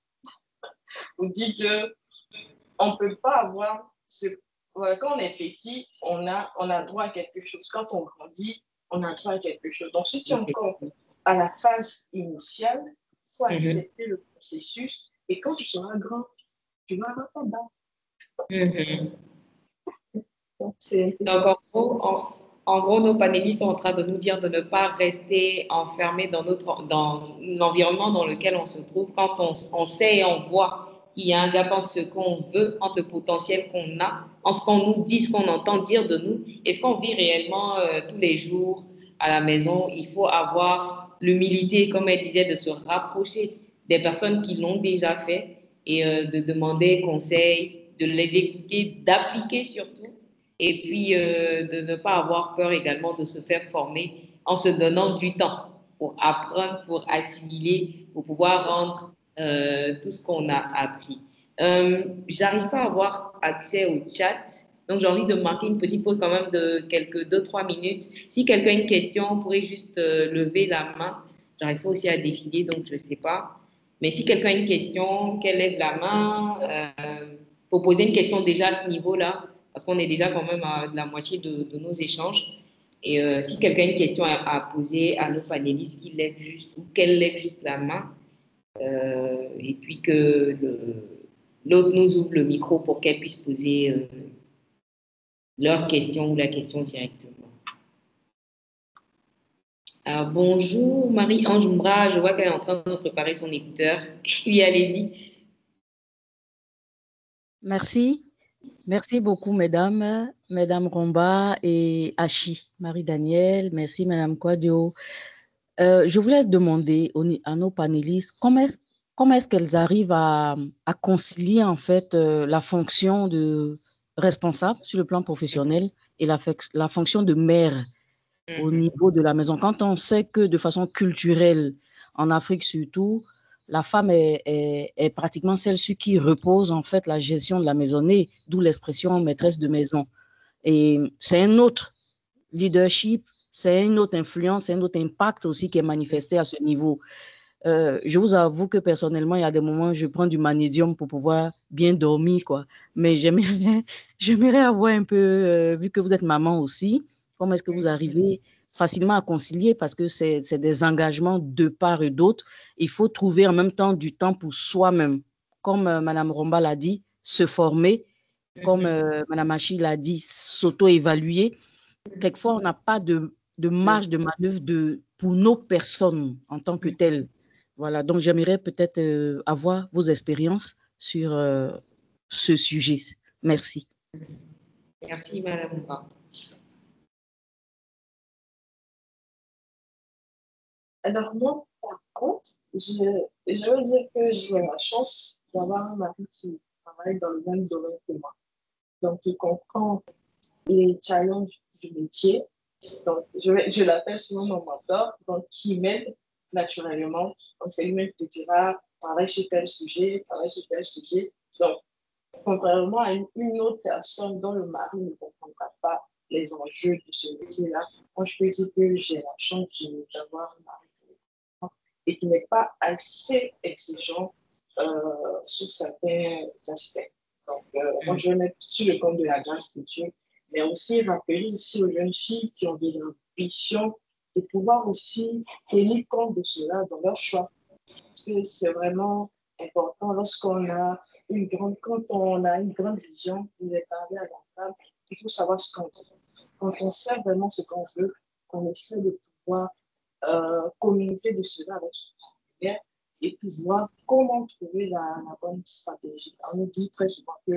C: On dit qu'on ne peut pas avoir ce. Voilà, quand on est petit, on a droit à quelque chose. Quand on grandit, on a droit à quelque chose. Donc, si tu es encore à la phase initiale, il faut accepter le processus. Et quand tu seras grand, tu vas avoir ton bac.
B: Donc, en gros, nos panélistes sont en train de nous dire de ne pas rester enfermés dans l'environnement dans lequel on se trouve. Quand on sait et on voit qu'il y a un gap entre ce qu'on veut, entre le potentiel qu'on a, en ce qu'on nous dit, ce qu'on entend dire de nous, et ce qu'on vit réellement tous les jours à la maison, il faut avoir l'humilité, comme elle disait, de se rapprocher des personnes qui l'ont déjà fait et de demander conseil, de les écouter, d'appliquer surtout et puis de ne pas avoir peur également de se faire former en se donnant du temps pour apprendre, pour assimiler, pour pouvoir rendre tout ce qu'on a appris. J'arrive pas à avoir accès au chat, donc j'ai envie de marquer une petite pause quand même de quelques 2-3 minutes. Si quelqu'un a une question, on pourrait juste lever la main. J'arrive pas aussi à défiler, donc je sais pas. Mais si quelqu'un a une question, qu'elle lève la main pour poser une question déjà à ce niveau-là, parce qu'on est déjà quand même à la moitié de nos échanges. Et si quelqu'un a une question à poser à nos panélistes, qu'il lève juste ou qu'elle lève juste la main, et puis que l'autre nous ouvre le micro pour qu'elle puisse poser leur question ou la question directement. Alors, bonjour Marie-Ange Mbra, je vois qu'elle est en train de préparer son écouteur. Oui, allez-y.
D: Merci. Merci beaucoup, mesdames Romba et Achi, Marie-Danielle. Merci, Madame Quadio. Je voulais demander à nos panélistes comment est-ce qu'elles arrivent à concilier en fait la fonction de responsable sur le plan professionnel et la fonction de mère au niveau de la maison. Quand on sait que de façon culturelle, en Afrique surtout, la femme est pratiquement celle sur qui repose en fait la gestion de la maisonnée, d'où l'expression maîtresse de maison. Et c'est un autre leadership, c'est une autre influence, c'est un autre impact aussi qui est manifesté à ce niveau. Je vous avoue que personnellement, il y a des moments où je prends du magnésium pour pouvoir bien dormir, quoi. Mais j'aimerais avoir un peu, vu que vous êtes maman aussi, comment est-ce que vous arrivez facilement à concilier parce que c'est des engagements de part et d'autre. Il faut trouver en même temps du temps pour soi-même. Comme Madame Romba l'a dit, se former. Comme Madame Achille l'a dit, s'auto-évaluer. Quelquefois, on n'a pas de marge de manœuvre pour nos personnes en tant que telles. Voilà, donc j'aimerais peut-être avoir vos expériences sur ce sujet. Merci.
B: Merci, Madame Mbra.
C: Alors moi, par contre, je veux dire que j'ai la chance d'avoir un mari qui travaille dans le même domaine que moi. Donc, il comprend les challenges du métier. Donc, je l'appelle souvent mon mentor, donc qui m'aide naturellement. Donc, c'est lui-même qui te dira, travaille sur tel sujet, travaille sur tel sujet. Donc, contrairement à une autre personne dont le mari ne comprendra pas les enjeux de ce métier-là, moi, je peux dire que j'ai la chance d'avoir un mari et qui n'est pas assez exigeant sur certains aspects. Donc, moi, je vais mettre sur le compte de la grâce de Dieu, mais aussi rappeler ici aux jeunes filles qui ont de l'ambition de pouvoir aussi tenir compte de cela dans leur choix. Parce que c'est vraiment important quand on a une grande vision, vous avez parlé à la femme, il faut savoir ce qu'on veut. Quand on sait vraiment ce qu'on veut, on essaie de pouvoir communiquer de cela avec son partenaire et puis voir comment trouver la bonne stratégie. On nous dit très souvent que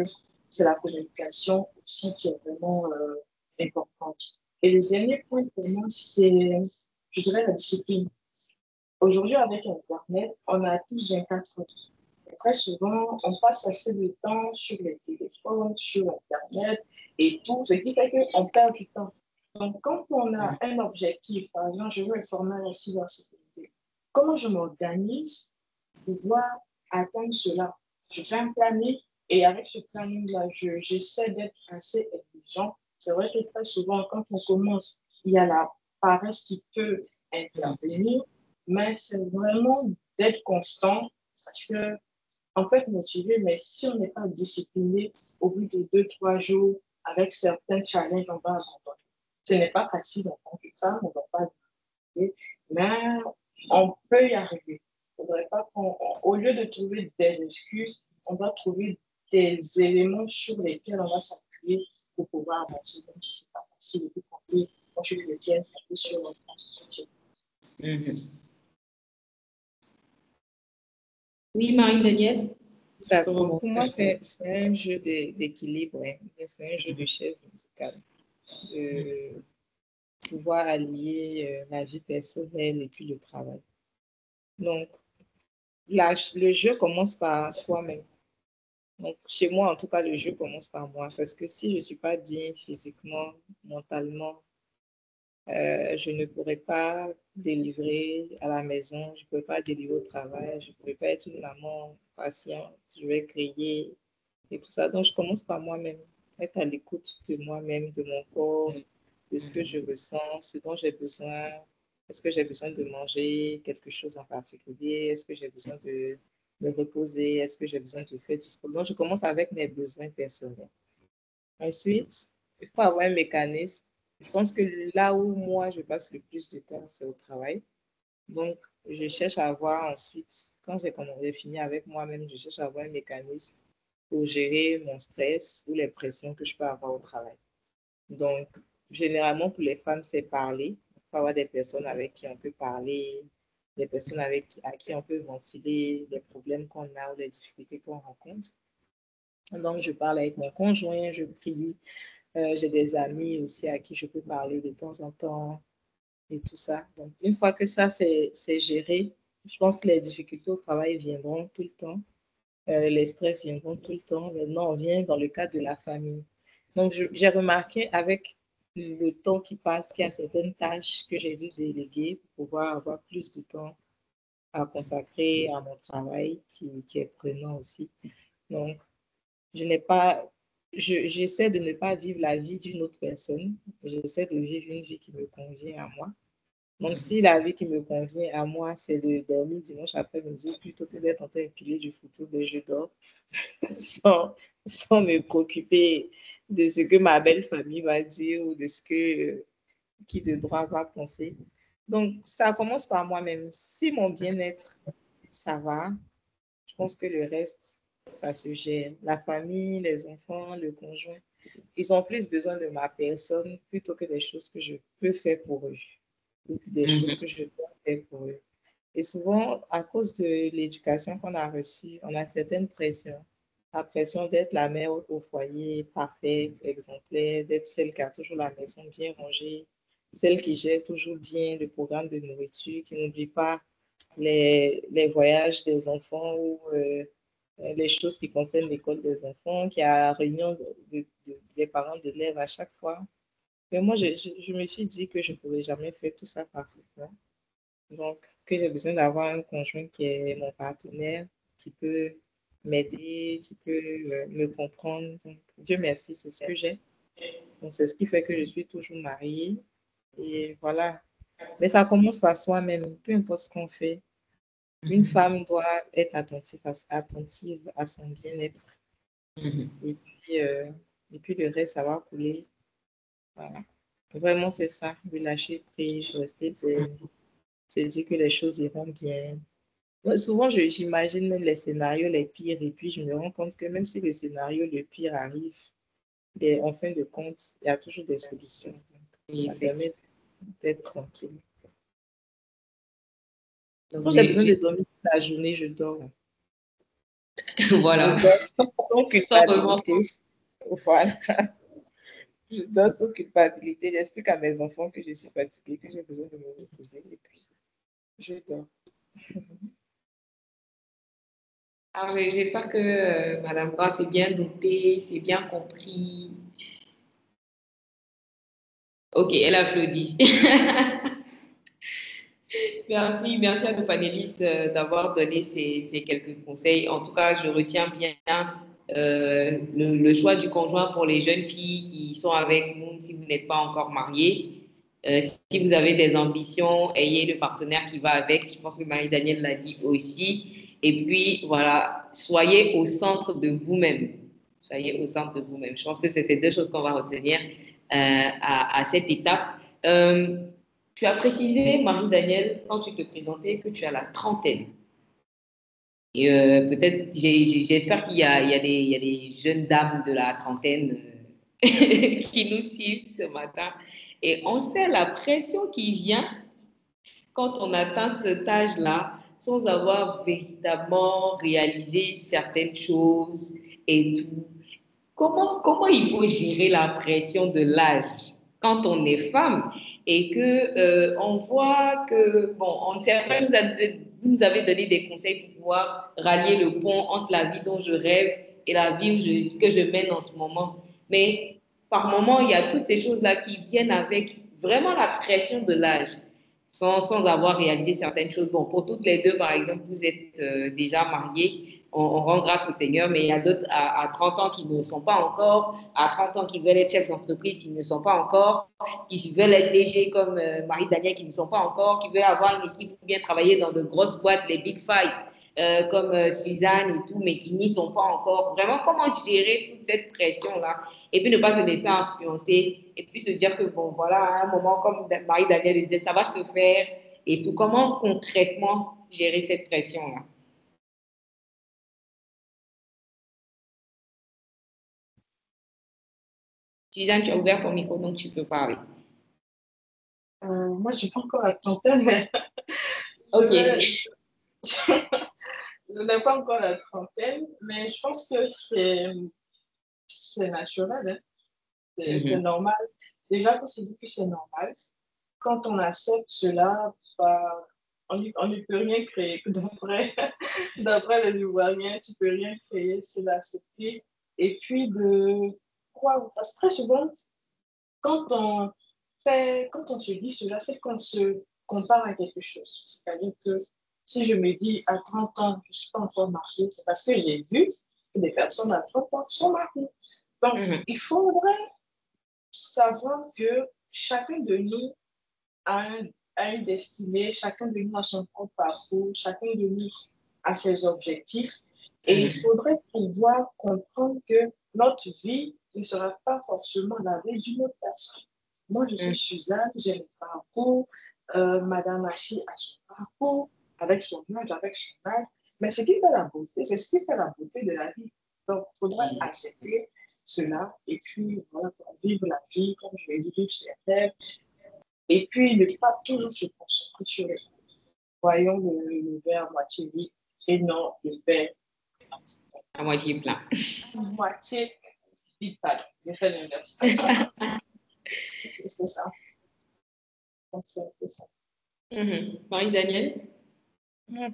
C: c'est la communication aussi qui est vraiment importante. Et le dernier point pour moi, c'est, je dirais, la discipline. Aujourd'hui, avec Internet, on a tous 24 heures. Et très souvent, on passe assez de temps sur les téléphones, sur Internet et tout, ce qui fait qu'on perd du temps. Donc, quand on a un objectif, par exemple, je veux me former à la cybersécurité, comment je m'organise pour pouvoir atteindre cela? Je fais un planning et avec ce planning-là, j'essaie d'être assez exigeant C'est vrai que très souvent, quand on commence, il y a la paresse qui peut intervenir, mais c'est vraiment d'être constant parce que on peut être motivé, mais si on n'est pas discipliné au bout de 2, 3 jours avec certains challenges, on va abandonner. Ce n'est pas facile en tant que femme, on ne va pas y arriver, mais on peut y arriver. Faudrait pas au lieu de trouver des excuses, on va trouver des éléments sur lesquels on va s'appuyer pour pouvoir avancer. Donc, ce n'est pas facile. Et puis, moi, je suis chrétienne, un peu sur notre constitution.
B: Oui, Marie-Danielle?
A: D'accord. Pour moi, c'est un jeu d'équilibre, hein. C'est un jeu de chaise musicale. De pouvoir allier la vie personnelle et puis le travail. Donc, le jeu commence par soi-même. Donc, chez moi, en tout cas, le jeu commence par moi. Parce que si je ne suis pas bien physiquement, mentalement, je ne pourrais pas délivrer à la maison, je ne pourrais pas délivrer au travail, je ne pourrais pas être une maman patiente, je vais crier et tout ça. Donc, je commence par moi-même, être à l'écoute de moi-même, de mon corps, de ce que je ressens, ce dont j'ai besoin. Est-ce que j'ai besoin de manger quelque chose en particulier? Est-ce que j'ai besoin de me reposer? Est-ce que j'ai besoin de faire du sport? Donc, je commence avec mes besoins personnels. Ensuite, il faut avoir un mécanisme. Je pense que là où moi, je passe le plus de temps, c'est au travail. Donc, je cherche à avoir ensuite, quand j'ai fini avec moi-même, je cherche à avoir un mécanisme pour gérer mon stress ou les pressions que je peux avoir au travail. Donc, généralement, pour les femmes, c'est parler. Il faut avoir des personnes avec qui on peut parler, des personnes à qui on peut ventiler les problèmes qu'on a ou les difficultés qu'on rencontre. Donc, je parle avec mon conjoint, je prie. J'ai des amis aussi à qui je peux parler de temps en temps et tout ça. Donc, une fois que ça, c'est géré, je pense que les difficultés au travail viendront tout le temps. Les stress viendront tout le temps. Maintenant, on vient dans le cadre de la famille. Donc, j'ai remarqué avec le temps qui passe qu'il y a certaines tâches que j'ai dû déléguer pour pouvoir avoir plus de temps à consacrer à mon travail qui est prenant aussi. Donc, je n'ai pas, j'essaie de ne pas vivre la vie d'une autre personne. J'essaie de vivre une vie qui me convient à moi. Donc, si la vie qui me convient à moi, c'est de dormir dimanche après-midi plutôt que d'être en train de piler du photo, ben je dors sans me préoccuper de ce que ma belle famille va dire ou de ce que qui de droit va penser. Donc, ça commence par moi-même. Si mon bien-être, ça va, je pense que le reste, ça se gère. La famille, les enfants, le conjoint, ils ont plus besoin de ma personne plutôt que des choses que je peux faire pour eux ou des choses que je dois faire pour eux. Et souvent, à cause de l'éducation qu'on a reçue, on a certaines pressions. La pression d'être la mère au foyer, parfaite, exemplaire, d'être celle qui a toujours la maison bien rangée, celle qui gère toujours bien le programme de nourriture, qui n'oublie pas les voyages des enfants ou les choses qui concernent l'école des enfants, qui a réunion des parents d'élèves à chaque fois. Mais moi, je me suis dit que je ne pourrais jamais faire tout ça parfaitement. Donc, que j'ai besoin d'avoir un conjoint qui est mon partenaire, qui peut m'aider, qui peut me comprendre. Donc, Dieu merci, c'est ce que j'ai. Donc, c'est ce qui fait que je suis toujours mariée. Et voilà. Mais ça commence par soi-même, peu importe ce qu'on fait. Une femme doit être attentive à son bien-être. Et puis, le reste, ça va couler. Voilà. Vraiment, c'est ça. Relâcher prise, rester zen, se dire que les choses iront bien. Moi, souvent, j'imagine même les scénarios les pires et puis je me rends compte que même si le scénario le pire arrive, bien, en fin de compte, il y a toujours des solutions. Donc, ça permet d'être tranquille. Donc, quand j'ai besoin de dormir toute la journée, je dors.
B: Voilà.
A: Je dors sans culpabilité. Voilà. Je dors sans culpabilité. J'explique à mes enfants que je suis fatiguée, que j'ai besoin de me reposer et puis je dors.
B: Alors, j'espère que Madame Bra s'est bien notée, s'est bien compris. Ok, elle applaudit. Merci à nos panélistes d'avoir donné ces quelques conseils. En tout cas, je retiens bien le choix du conjoint pour les jeunes filles qui sont avec nous si vous n'êtes pas encore mariés. Si vous avez des ambitions, ayez le partenaire qui va avec. Je pense que Marie-Danielle l'a dit aussi. Et puis, voilà, soyez au centre de vous-même. Soyez au centre de vous-même. Je pense que c'est ces deux choses qu'on va retenir à cette étape. Tu as précisé, Marie-Danielle, quand tu te présentais, que tu as la trentaine. Et peut-être, j'espère qu'il y a des jeunes dames de la trentaine qui nous suivent ce matin. Et on sait la pression qui vient quand on atteint cet âge-là sans avoir véritablement réalisé certaines choses et tout. Comment il faut gérer la pression de l'âge quand on est femme et que on voit que, bon, on sait pas, vous nous avez donné des conseils pour pouvoir rallier le pont entre la vie dont je rêve et la vie que je mène en ce moment. Mais par moment, il y a toutes ces choses-là qui viennent avec vraiment la pression de l'âge sans avoir réalisé certaines choses. Bon, pour toutes les deux, par exemple, vous êtes déjà mariées, on rend grâce au Seigneur, mais il y a d'autres à 30 ans qui ne sont pas encore, à 30 ans qui veulent être chefs d'entreprise qui ne sont pas encore, qui veulent être DG comme Marie-Danielle qui ne sont pas encore, qui veulent avoir une équipe ou bien travailler dans de grosses boîtes, les Big Five, comme Suzanne et tout, mais qui n'y sont pas encore. Vraiment, comment gérer toute cette pression-là et puis ne pas se laisser influencer et puis se dire que, bon, voilà, à un moment, comme Marie-Danielle disait, ça va se faire et tout. Comment concrètement gérer cette pression-là? Suzanne, tu as ouvert ton micro, donc tu peux parler.
C: Moi, je n'ai pas encore la trentaine, mais
B: Ok.
C: je n'ai pas encore la trentaine, mais je pense que c'est naturel, hein. C'est normal. Déjà, quand on dit que c'est normal, quand on accepte cela, bah, on ne peut rien créer. D'après les Ivoiriens, tu ne peux rien créer, c'est l'accepter. Et puis de quoi? Parce que très souvent, quand on quand on se dit cela, c'est qu'on se compare à quelque chose. C'est-à-dire que si je me dis à 30 ans, je ne suis pas encore mariée, c'est parce que j'ai vu que des personnes à 30 ans sont mariées. Donc, il faudrait savoir que chacun de nous a une destinée, chacun de nous a son propre parcours, chacun de nous a ses objectifs. Et il faudrait pouvoir comprendre que notre vie ne sera pas forcément la vie d'une autre personne. Moi, je suis Suzanne, j'ai mon parcours, Madame Hachi a son parcours, avec son âge, avec son âge. Mais ce qui fait la beauté, c'est ce qui fait la beauté de la vie. Donc, il faudrait accepter cela et puis voilà, vivre la vie comme je l'ai dit, vivre ses rêves. Et puis, ne pas toujours se concentrer sur les choses. Voyons le verre à moitié vide et non le verre
B: à moitié plein.
C: Moitié vide, pardon. J'ai fait l'inverse. C'est ça. C'est ça.
B: Marie-Danielle?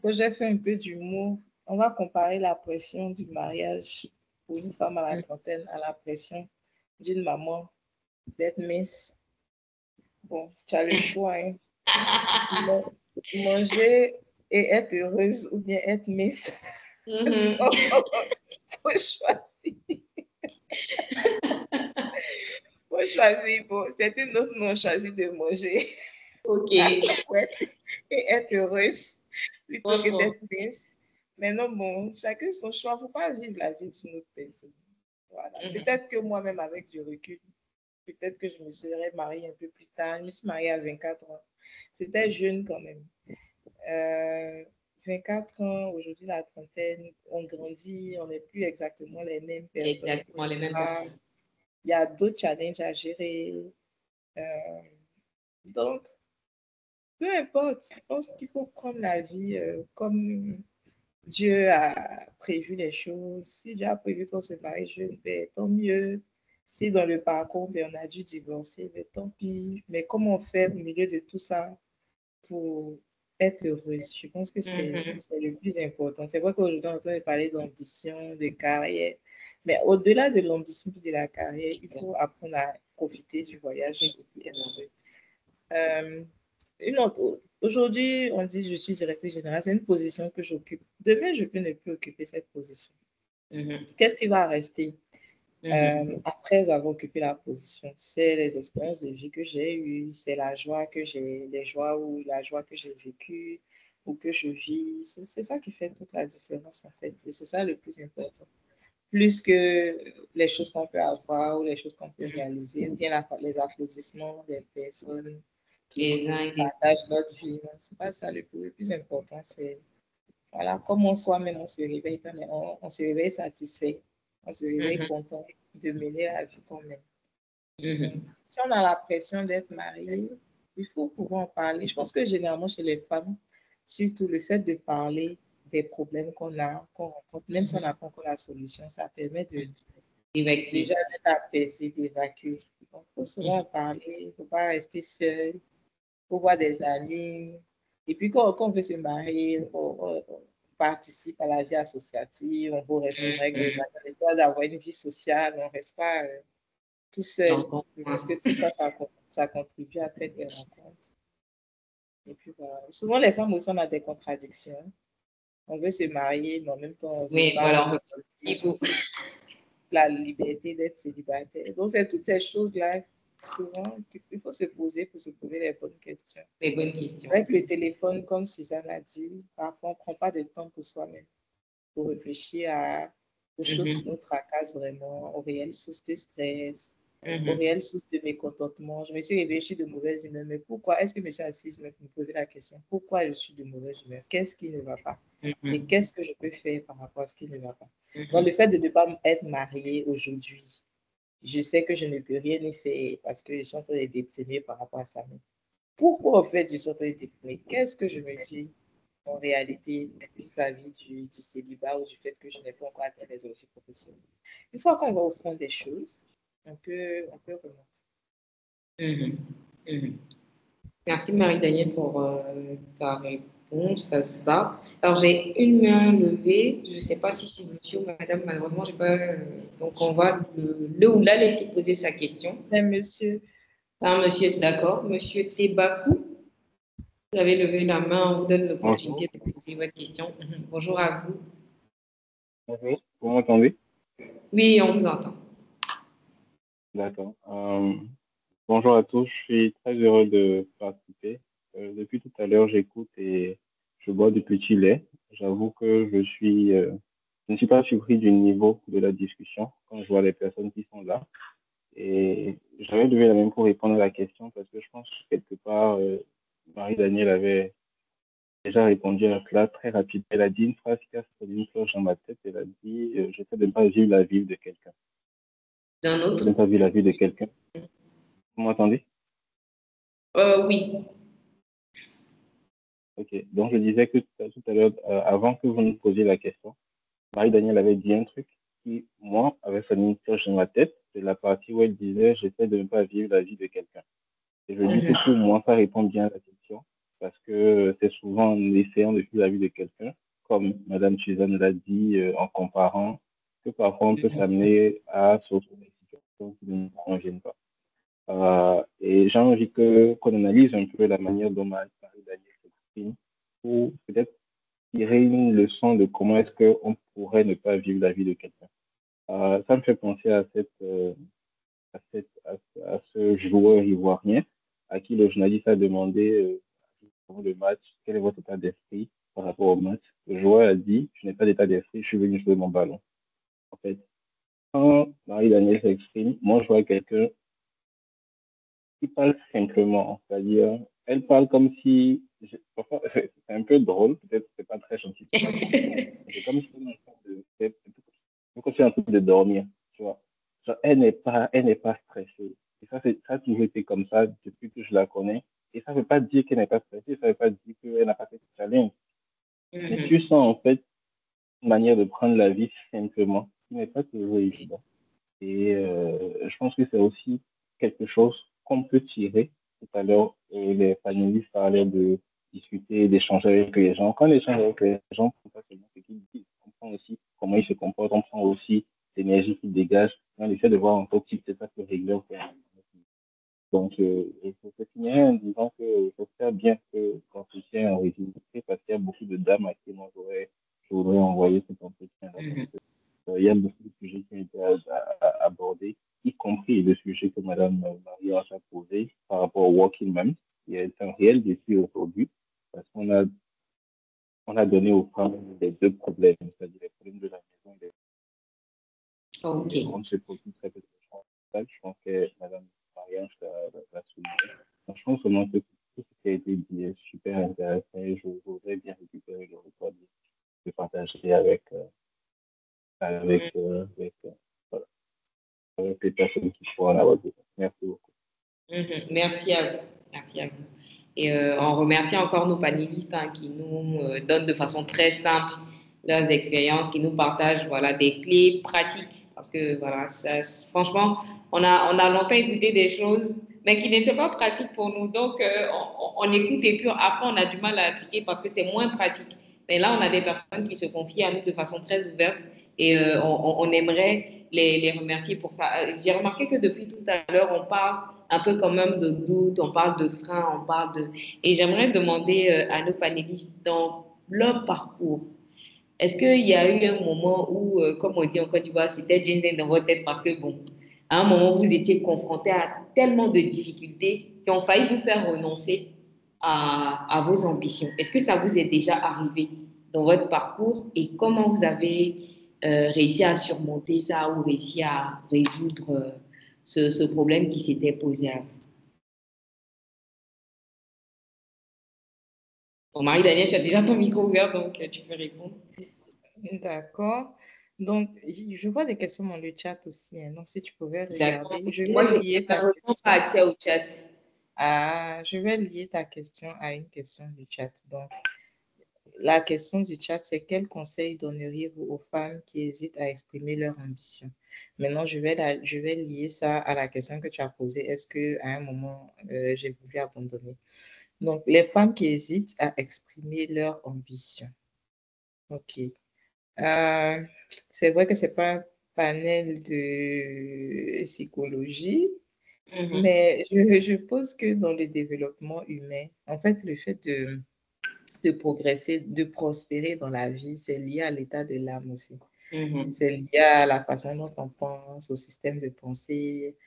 A: Quand j'ai fait un peu d'humour, on va comparer la pression du mariage pour une femme à la trentaine à la pression d'une maman d'être mince. Bon, tu as le choix, hein. Manger et être heureuse ou bien être mince. Faut choisir. Faut choisir. Bon, certaines d'autres m'ont choisi de manger.
B: Ok.
A: Et être heureuse plutôt que d'être mince. Mais non, bon, chacun son choix. Il ne faut pas vivre la vie d'une autre personne. Voilà. Peut-être que moi-même, avec du recul, peut-être que je me serais mariée un peu plus tard. Je me suis mariée à 24 ans. C'était jeune quand même. 24 ans, aujourd'hui la trentaine, on grandit, on n'est plus exactement les mêmes personnes.
B: Exactement les mêmes personnes.
A: Il y a d'autres challenges à gérer. Donc, peu importe, je pense qu'il faut prendre la vie comme Dieu a prévu les choses. Si Dieu a prévu qu'on se marie jeune, ben, tant mieux. Si dans le parcours, ben, on a dû divorcer, ben, tant pis. Mais comment faire au milieu de tout ça pour être heureuse? Je pense que c'est le plus important. C'est vrai qu'aujourd'hui, on est en train de parler d'ambition, de carrière. Mais au-delà de l'ambition et de la carrière, il faut apprendre à profiter du voyage. Aujourd'hui, on dit je suis directrice générale, c'est une position que j'occupe. Demain, je peux ne plus occuper cette position. Qu'est-ce qui va rester après avoir occupé la position? C'est les expériences de vie que j'ai eues, c'est la joie que j'ai, la joie que j'ai vécue ou que je vis. C'est ça qui fait toute la différence, en fait. Et c'est ça le plus important. Plus que les choses qu'on peut avoir ou les choses qu'on peut réaliser, ou bien les applaudissements des personnes qui partagent notre vie. C'est pas ça le plus important, c'est voilà, comme on soi-même, on se réveille, on se réveille satisfait, on se réveille content de mener la vie qu'on mène. Si on a la pression d'être marié, il faut pouvoir en parler. Je pense que généralement chez les femmes, surtout le fait de parler des problèmes qu'on a, qu'on rencontre, même si on n'a pas encore la solution, ça permet de déjà d'être apaisé, d'évacuer. Donc, il faut souvent en parler, il ne faut pas rester seul, il faut voir des amis. Et puis, quand on veut se marier, on participe à la vie associative, on veut rester avec des amis, on essaie d'avoir une vie sociale, on ne reste pas tout seul. Parce que tout ça, ça contribue à faire des rencontres. Et puis, voilà. Souvent, les femmes aussi, on a des contradictions. On veut se marier, mais en même temps, on veut pas la liberté d'être célibataire. Donc, c'est toutes ces choses-là, souvent, il faut se poser pour se poser les bonnes questions.
B: Les bonnes questions.
A: Avec le téléphone, comme Suzanne a dit, parfois, on ne prend pas de temps pour soi-même, pour réfléchir aux choses qui nous tracassent vraiment, aux réelles sources de stress, aux réelles sources de mécontentement. Je me suis réveillée, je suis de mauvaise humeur, mais pourquoi? Est-ce que je me suis assise me poser la question, pourquoi je suis de mauvaise humeur? Qu'est-ce qui ne va pas? Et qu'est-ce que je peux faire par rapport à ce qui ne va pas? Donc, le fait de ne pas être mariée aujourd'hui, je sais que je ne peux rien y faire parce que je suis en train de déprimer par rapport à ça. Mais pourquoi, en fait, je suis en train de déprimer? Qu'est-ce que je me dis en réalité vis-à-vis du célibat ou du fait que je n'ai pas encore atteint les objectifs professionnels? Une fois qu'on va au fond des choses, on peut remonter.
B: Merci Marie-Danielle pour ta réponse à ça. Alors j'ai une main levée, je ne sais pas si c'est monsieur ou madame, malheureusement, j'ai pas. Donc on va le ou la laisser poser sa question.
A: C'est monsieur.
B: C'est un monsieur, d'accord. Monsieur Tebakou, vous avez levé la main, on vous donne l'opportunité de poser votre question. Bonjour à vous.
E: Bonjour, vous m'entendez?
B: Oui, on vous entend.
E: D'accord. Bonjour à tous, je suis très heureux de participer. Depuis tout à l'heure, j'écoute et je bois du petit lait. J'avoue que je ne suis pas surpris du niveau de la discussion quand je vois les personnes qui sont là. Et j'avais levé la main pour répondre à la question parce que je pense que quelque part, Marie-Danielle avait déjà répondu à cela très rapide. Elle a dit une phrase qui a sonné une cloche dans ma tête. Elle a dit, j'essaie de ne pas vivre la vie de quelqu'un.
B: D'un autre?
E: Je n'ai pas vu la vie de quelqu'un. Vous m'entendez?
B: Oui.
E: Ok. Donc, je disais que tout à l'heure, avant que vous nous posiez la question, Marie-Danielle avait dit un truc qui, moi, avait sonné une cloche dans ma tête. C'est la partie où elle disait, j'essaie de ne pas vivre la vie de quelqu'un. Et je dis que pour moi, ça répond bien à la question parce que c'est souvent en essayant de vivre la vie de quelqu'un, comme Madame Suzanne l'a dit, en comparant, que parfois on peut s'amener à se retrouver dans des situations qui ne nous conviennent pas. Et j'ai envie qu'on analyse un peu la manière dont Marie-Danielle s'exprime pour peut-être tirer une leçon de comment est-ce qu'on pourrait ne pas vivre la vie de quelqu'un. Ça me fait penser à ce joueur ivoirien à qui le journaliste a demandé pour le match, quel est votre état d'esprit par rapport au match. Le joueur a dit, je n'ai pas d'état d'esprit, je suis venu jouer mon ballon. En fait, quand Marie-Danielle s'exprime, moi je vois quelqu'un qui parle simplement, c'est-à-dire, elle parle comme si, parfois, c'est un peu drôle, peut-être c'est pas très gentil, c'est comme si on est en train de dormir, tu vois. Genre, elle n'est pas stressée. Et ça a toujours été comme ça depuis que je la connais. Et ça ne veut pas dire qu'elle n'est pas stressée, ça ne veut pas dire qu'elle n'a pas fait de challenge. Mais tu sens en fait une manière de prendre la vie simplement, qui n'est pas toujours évident. Et je pense que c'est aussi quelque chose qu'on peut tirer. Tout à l'heure, les panélistes parlaient de discuter, d'échanger avec les gens. Quand on échange avec les gens, on comprend seulement ce qu'ils disent, on comprend aussi comment ils se comportent, on comprend aussi l'énergie qu'ils dégagent. On essaie de voir un peu si c'est ça que régler. Donc, il faut se finir en disant que j'espère bien qu'on soutient en résilience parce qu'il y a beaucoup de dames à qui moi je voudrais envoyer cet entretien-là. Il y a beaucoup de sujets qui ont été abordés, y compris le sujet que Mme Marie-Ange a posé par rapport au Working Moms, qui est un réel défi aujourd'hui, parce on a donné aux femmes les deux problèmes, c'est-à-dire les problèmes de la maison et
B: Ok.
E: on se préoccupe très peu de ça. Je pense que Mme Marie-Ange l'a souligné. Donc, je pense vraiment que tout ce qui a été dit est super intéressant et je voudrais bien récupérer le record de partager voilà, avec les personnes qui pourront en avoir besoin. Merci beaucoup.
B: Merci à vous. Merci à vous. Et on remercie encore nos panélistes qui nous donnent de façon très simple leurs expériences, qui nous partagent voilà, des clés pratiques. Parce que voilà, ça, franchement, on a longtemps écouté des choses, mais qui n'étaient pas pratiques pour nous. Donc, on écoute et puis après, on a du mal à appliquer parce que c'est moins pratique. Mais là, on a des personnes qui se confient à nous de façon très ouverte et on aimerait les remercier pour ça. J'ai remarqué que depuis tout à l'heure, on parle un peu quand même de doute, on parle de frein, on parle de... Et j'aimerais demander à nos panélistes, dans leur parcours, est-ce qu'il y a eu un moment où, comme on dit en Côte d'Ivoire, c'était ginseng dans votre tête parce que, bon, à un moment, vous étiez confronté à tellement de difficultés qui ont failli vous faire renoncer à vos ambitions. Est-ce que ça vous est déjà arrivé dans votre parcours et comment vous avez réussi à surmonter ça ou réussi à résoudre ce problème qui s'était posé à vous? Bon, Marie-Danielle, tu as déjà ton micro ouvert, donc tu peux répondre.
A: D'accord. Donc, je vois des questions dans le chat aussi. Donc, si tu pouvais
B: D'accord.
A: regarder, je
B: Moi,
A: vais
B: je
A: lier ta
B: n'ai pas
A: question.
B: accès au chat.
A: Je vais lier ta question à une question du chat. Donc, la question du chat, c'est quel conseil donneriez-vous aux femmes qui hésitent à exprimer leur ambition? Maintenant, je vais lier ça à la question que tu as posée. Est-ce qu'à un moment, j'ai voulu abandonner? Donc, les femmes qui hésitent à exprimer leur ambition. OK. C'est vrai que ce n'est pas un panel de psychologie, mais je pense que dans le développement humain, en fait, le fait de progresser, de prospérer dans la vie, c'est lié à l'état de l'âme aussi. C'est lié à la façon dont on pense, au système de pensée,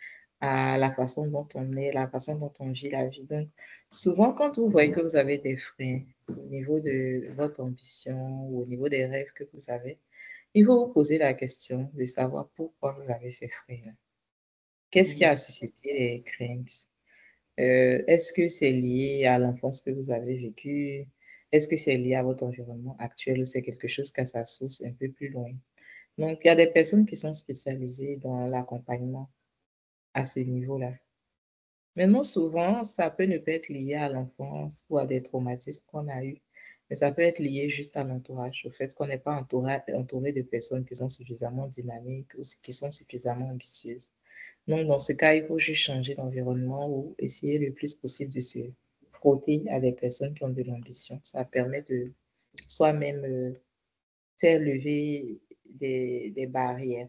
A: à la façon dont on est, la façon dont on vit la vie. Donc, souvent, quand vous voyez que vous avez des freins au niveau de votre ambition ou au niveau des rêves que vous avez, il faut vous poser la question de savoir pourquoi vous avez ces freins-là. Qu'est-ce qui a suscité les craintes? Est-ce que c'est lié à l'enfance que vous avez vécue? Est-ce que c'est lié à votre environnement actuel ou c'est quelque chose qui a sa source un peu plus loin? Donc, il y a des personnes qui sont spécialisées dans l'accompagnement à ce niveau-là. Maintenant, souvent, ça peut ne pas être lié à l'enfance ou à des traumatismes qu'on a eus, mais ça peut être lié juste à l'entourage, au fait qu'on n'est pas entouré de personnes qui sont suffisamment dynamiques ou qui sont suffisamment ambitieuses. Donc, dans ce cas, il faut juste changer d'environnement ou essayer le plus possible de se frotter à des personnes qui ont de l'ambition. Ça permet de soi-même faire lever des barrières.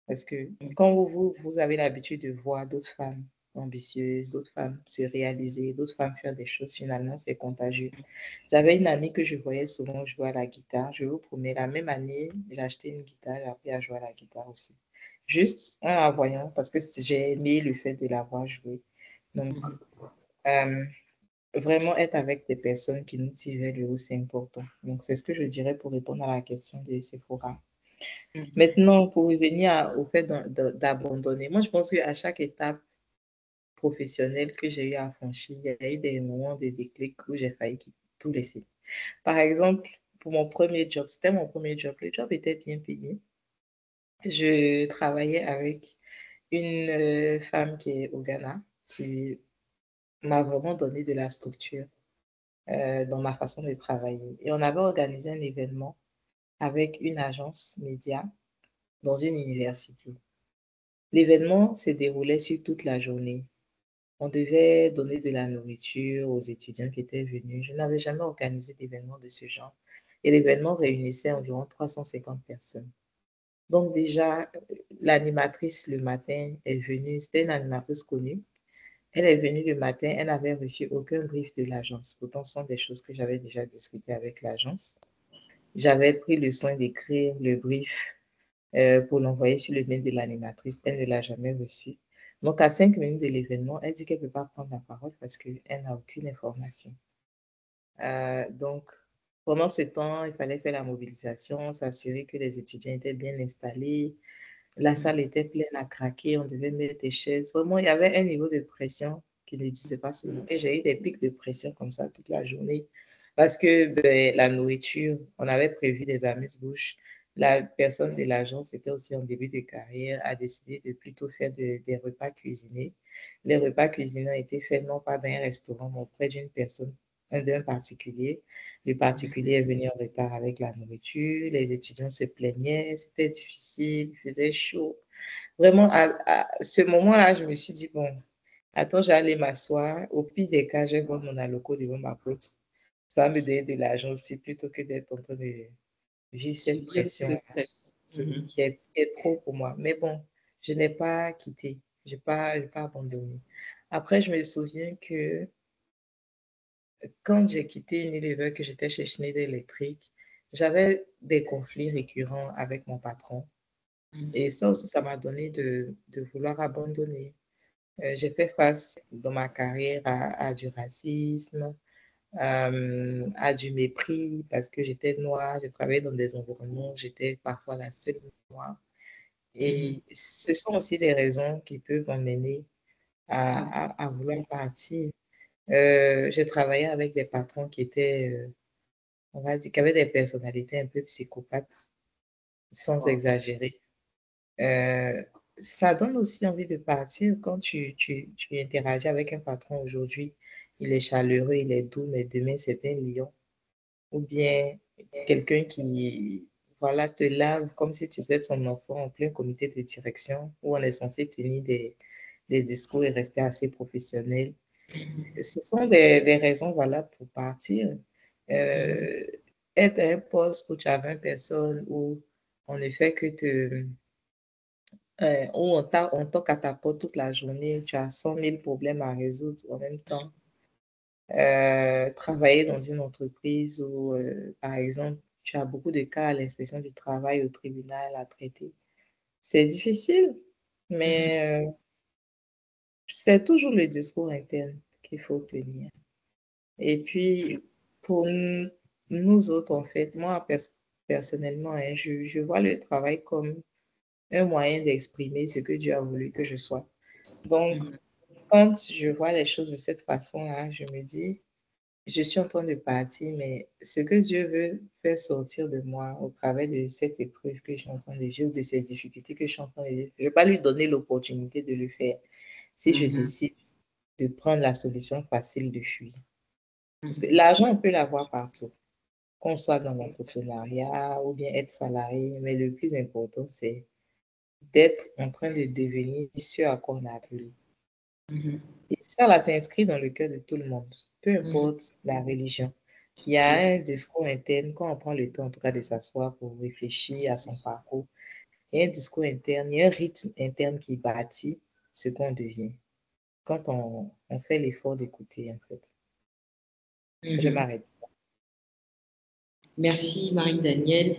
A: Parce que quand vous avez l'habitude de voir d'autres femmes ambitieuses, d'autres femmes se réaliser, d'autres femmes faire des choses, finalement, c'est contagieux. J'avais une amie que je voyais souvent jouer à la guitare. Je vous promets, la même année, j'ai acheté une guitare, j'ai appris à jouer à la guitare aussi. Juste en la voyant, parce que j'ai aimé le fait de la voir jouer. Donc, vraiment être avec des personnes qui nous tirent vers le haut, c'est important. Donc, c'est ce que je dirais pour répondre à la question de Sephora. Maintenant, pour revenir au fait d'abandonner, moi, je pense qu'à chaque étape professionnelle que j'ai eu à franchir, il y a eu des moments de déclic où j'ai failli tout laisser. Par exemple, pour mon premier job, c'était mon premier job. Le job était bien payé. Je travaillais avec une femme qui est au Ghana, qui m'a vraiment donné de la structure dans ma façon de travailler. Et on avait organisé un événement avec une agence média dans une université. L'événement se déroulait sur toute la journée. On devait donner de la nourriture aux étudiants qui étaient venus. Je n'avais jamais organisé d'événement de ce genre. Et l'événement réunissait environ 350 personnes. Donc déjà, l'animatrice le matin est venue, c'était une animatrice connue. Elle est venue le matin, elle n'avait reçu aucun brief de l'agence. Pourtant, ce sont des choses que j'avais déjà discutées avec l'agence. J'avais pris le soin d'écrire le brief pour l'envoyer sur le mail de l'animatrice. Elle ne l'a jamais reçu. Donc, à 5 minutes de l'événement, elle dit qu'elle ne peut pas prendre la parole parce qu'elle n'a aucune information. Donc, pendant ce temps, il fallait faire la mobilisation, s'assurer que les étudiants étaient bien installés. La salle était pleine à craquer, on devait mettre des chaises. Vraiment, il y avait un niveau de pression qui ne disait pas ce mot. Et j'ai eu des pics de pression comme ça toute la journée parce que ben, la nourriture, on avait prévu des amuse-bouches. La personne de l'agence, était aussi en début de carrière, a décidé de plutôt faire des repas cuisinés. Les repas cuisinés ont été faits non pas dans un restaurant, mais auprès d'une personne, d'un particulier. Le particulier est venu en retard avec la nourriture, les étudiants se plaignaient, c'était difficile, il faisait chaud. Vraiment, à ce moment-là, je me suis dit, bon, attends, j'allais m'asseoir. Au pire des cas, je vais voir mon alloco devant ma porte. Ça va me donner de l'argent aussi, plutôt que d'être en train de vivre cette pression qui est trop pour moi. Mais bon, je n'ai pas quitté, je n'ai pas abandonné. Après, je me souviens que quand j'ai quitté Unilever, que j'étais chez Schneider Electric, j'avais des conflits récurrents avec mon patron. Et ça aussi, ça m'a donné de vouloir abandonner. J'ai fait face dans ma carrière à du racisme, à du mépris parce que j'étais noire, je travaillais dans des environnements où j'étais parfois la seule noire. Et ce sont aussi des raisons qui peuvent m'emmener à vouloir partir. J'ai travaillé avec des patrons qui étaient, on va dire, qui avaient des personnalités un peu psychopathes, sans exagérer. Euh, Ça donne aussi envie de partir quand tu interagis avec un patron aujourd'hui. Il est chaleureux, il est doux, mais demain, c'est un lion. Ou bien quelqu'un qui, voilà, te lave comme si tu étais son enfant en plein comité de direction où on est censé tenir des discours et rester assez professionnel. Ce sont des raisons valables pour partir. Euh, Être à un poste où tu as 20 personnes, où on ne fait que où on toque à ta porte toute la journée, tu as 100 000 problèmes à résoudre en même temps. Travailler dans une entreprise où, par exemple, tu as beaucoup de cas à l'inspection du travail, au tribunal à traiter. C'est difficile, mais c'est toujours le discours interne qu'il faut tenir. Et puis, pour nous autres, en fait, moi, personnellement, hein, je vois le travail comme un moyen d'exprimer ce que Dieu a voulu que je sois. Donc, quand je vois les choses de cette façon-là, je me dis, je suis en train de partir, mais ce que Dieu veut faire sortir de moi au travers de cette épreuve que je suis en train de vivre, de ces difficultés que je suis en train de vivre, je ne vais pas lui donner l'opportunité de le faire si je décide de prendre la solution facile de fuir. Parce que l'argent, on peut l'avoir partout, qu'on soit dans l'entrepreneuriat ou bien être salarié, mais le plus important, c'est d'être en train de devenir ce à quoi on a appelé. Et ça, là, c'est inscrit dans le cœur de tout le monde, peu importe la religion. Il y a un discours interne, quand on prend le temps, en tout cas, de s'asseoir pour réfléchir à son parcours, il y a un discours interne, il y a un rythme interne qui bâtit ce qu'on devient quand on fait l'effort d'écouter, en fait. Je m'arrête.
B: Merci Marie-Danielle.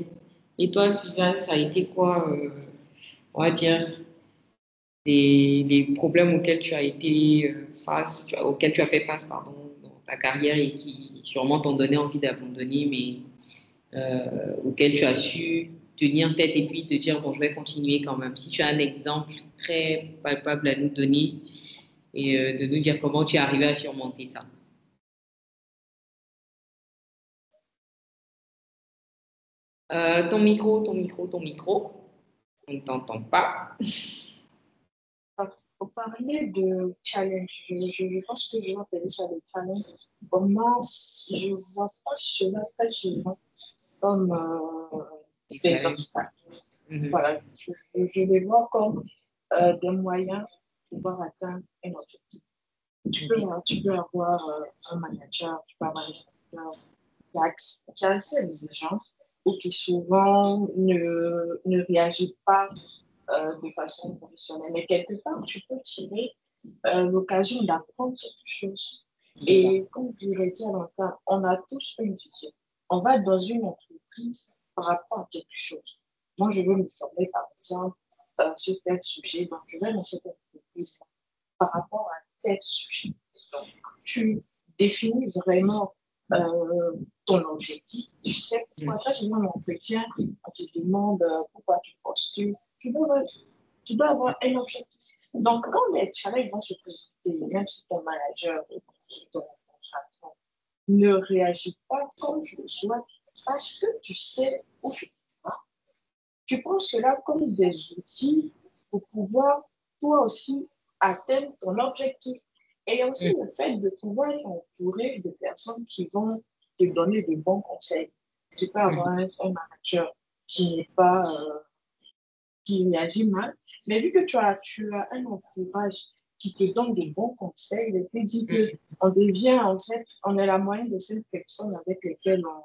B: Et toi, Suzanne, ça a été quoi, on va dire, les problèmes auxquels tu as été auxquels tu as fait face, pardon, dans ta carrière et qui sûrement t'ont donné envie d'abandonner, mais auxquels tu as su tenir tête et puis te dire, bon, je vais continuer quand même. Si tu as un exemple très palpable à nous donner et de nous dire comment tu es arrivé à surmonter ça. Ton micro. On ne t'entend pas.
C: Pour parler de challenge, je pense que je vais appeler ça des challenge. Pour moi, je ne vois pas cela très souvent comme des obstacles. Voilà, je les vois comme des moyens pour pouvoir atteindre un objectif. Tu peux avoir un manager, tu peux avoir un manager qui a accès à des gens ou qui souvent ne réagit pas de façon professionnelle. Mais quelque part, tu peux tirer l'occasion d'apprendre quelque chose. Et comme je l'ai dit à l'instant, on a tous une vision. On va dans une entreprise par rapport à quelque chose. moi, je veux me former, par exemple, sur tel sujet, donc je vais lancer cette entreprise par rapport à tel sujet. Donc, tu définis vraiment ton objectif, tu sais pourquoi. Quand tu un entretien, on te demande pourquoi tu postules, tu dois avoir un objectif. Donc, quand les challenges vont se présenter, même si ton manager ou ton patron ne réagit pas comme tu le souhaites, parce que tu sais où tu vas, tu prends cela comme des outils pour pouvoir toi aussi atteindre ton objectif. Et aussi le fait de pouvoir être entouré de personnes qui vont te donner de bons conseils. Tu peux avoir un manager qui n'est pas, qui réagit mal, mais vu que tu as un entourage qui te donne de bons conseils, il te dit qu'on devient, en fait, on est la moyenne de ces personnes avec lesquelles on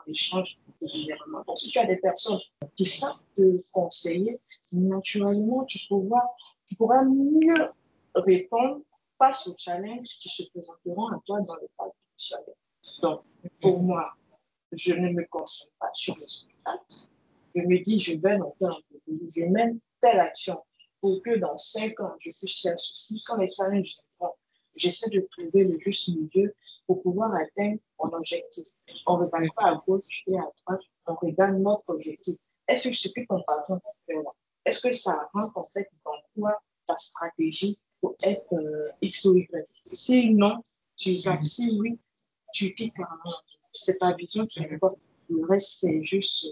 C: échange régulièrement. Donc, si tu as des personnes qui savent te conseiller, naturellement, tu pourras mieux répondre face aux challenges qui se présenteront à toi dans le cadre du challenge. Donc, pour moi, je ne me concentre pas sur les résultats. Je me dis, je vais monter un peu, je mène telle action pour que dans 5 ans, je puisse faire ceci. Quand les challenges viendront, j'essaie de trouver le juste milieu pour pouvoir atteindre mon objectif. On ne regarde pas à gauche et à droite, on regarde notre objectif. Est-ce que ce que ton patron fait là, est-ce que ça rentre en fait dans toi, ta stratégie pour être X ou Y? Si non, tu zappes. Si oui, tu quittes carrément. C'est ta vision qui importe. Le reste, c'est juste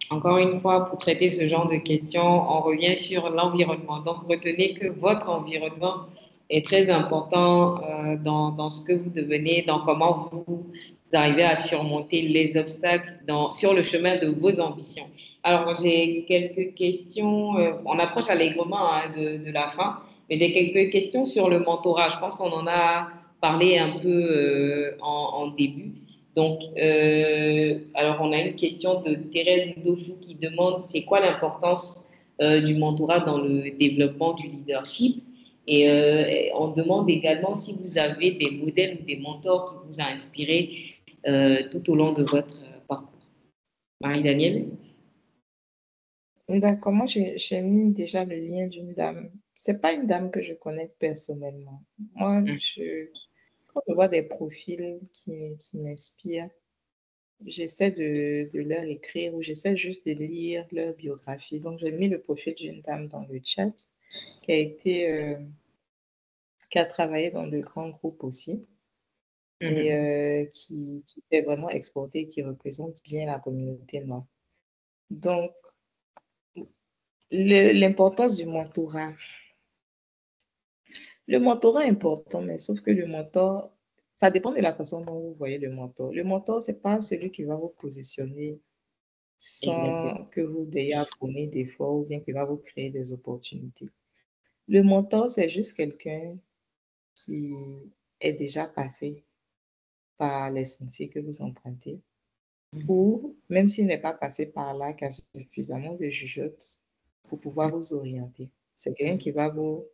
B: Encore une fois, pour traiter ce genre de questions, on revient sur l'environnement. Donc, retenez que votre environnement est très important dans ce que vous devenez, dans comment vous arrivez à surmonter les obstacles sur le chemin de vos ambitions. Alors, j'ai quelques questions. On approche allègrement de la fin, mais j'ai quelques questions sur le mentorat. Je pense qu'on en a parlé un peu en début. Donc, alors on a une question de Thérèse Udofou qui demande c'est quoi l'importance du mentorat dans le développement du leadership et on demande également si vous avez des modèles ou des mentors qui vous ont inspiré tout au long de votre parcours. Marie-Danielle?
A: D'accord, moi j'ai mis déjà le lien d'une dame. C'est pas une dame que je connais personnellement. Moi, quand je vois des profils qui m'inspirent, j'essaie de leur écrire ou j'essaie juste de lire leur biographie. Donc, j'ai mis le profil d'une dame dans le chat qui a été, qui a travaillé dans de grands groupes aussi et qui est vraiment exportée, qui représente bien la communauté noire. Donc, l'importance du mentorat. Le mentorat est important, mais sauf que le mentor, ça dépend de la façon dont vous voyez le mentor. Le mentor, ce n'est pas celui qui va vous positionner sans que vous ayez à prôner d'efforts ou bien qui va vous créer des opportunités. Le mentor, c'est juste quelqu'un qui est déjà passé par les sentiers que vous empruntez ou même s'il n'est pas passé par là, qui a suffisamment de jugeote pour pouvoir vous orienter. C'est quelqu'un qui va vous...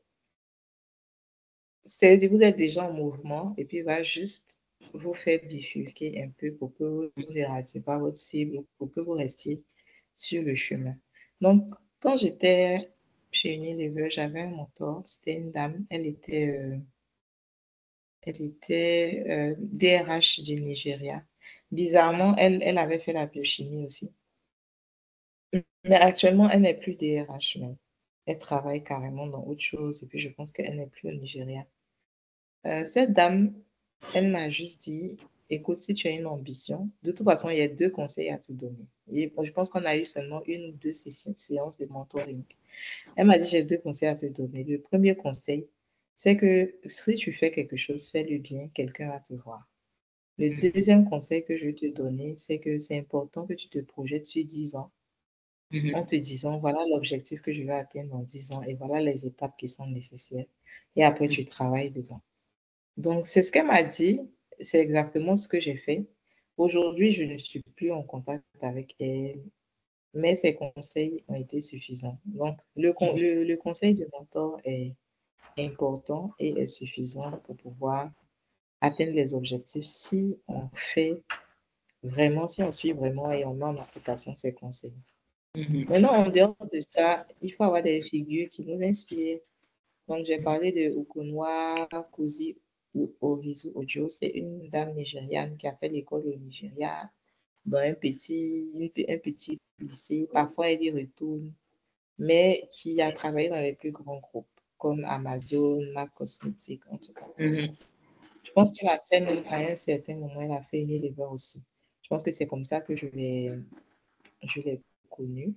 A: C'est-à-dire vous êtes déjà en mouvement et puis il va juste vous faire bifurquer un peu pour que vous ne ratiez pas votre cible, pour que vous restiez sur le chemin. Donc, quand j'étais chez Unilever, j'avais un mentor, c'était une dame, elle était DRH du Nigeria. Bizarrement, elle avait fait la biochimie aussi. Mais actuellement, elle n'est plus DRH, mais elle travaille carrément dans autre chose et puis je pense qu'elle n'est plus au Nigeria. Cette dame, elle m'a juste dit, écoute, si tu as une ambition, de toute façon, il y a 2 conseils à te donner. Et je pense qu'on a eu seulement 1 ou 2 séances de mentoring. Elle m'a dit, j'ai 2 conseils à te donner. Le premier conseil, c'est que si tu fais quelque chose, fais-le bien, quelqu'un va te voir. Le deuxième conseil que je vais te donner, c'est que c'est important que tu te projettes sur 10 ans en te disant, voilà l'objectif que je vais atteindre dans 10 ans et voilà les étapes qui sont nécessaires. Et après, tu travailles dedans. Donc, c'est ce qu'elle m'a dit. C'est exactement ce que j'ai fait. Aujourd'hui, je ne suis plus en contact avec elle, mais ses conseils ont été suffisants. Donc, le conseil du mentor est important et est suffisant pour pouvoir atteindre les objectifs si on fait vraiment, si on suit vraiment et on met en application ces conseils. Maintenant, en dehors de ça, il faut avoir des figures qui nous inspirent. Donc, j'ai parlé de Okonwa Kozi Orizu Ojo. C'est une dame nigériane qui a fait l'école au Nigeria dans un petit lycée. Parfois, elle y retourne, mais qui a travaillé dans les plus grands groupes comme Amazon, MAC Cosmetics, en tout cas. Je pense qu'elle a fait, à un certain moment, elle a fait Unilever aussi. Je pense que c'est comme ça que je l'ai connue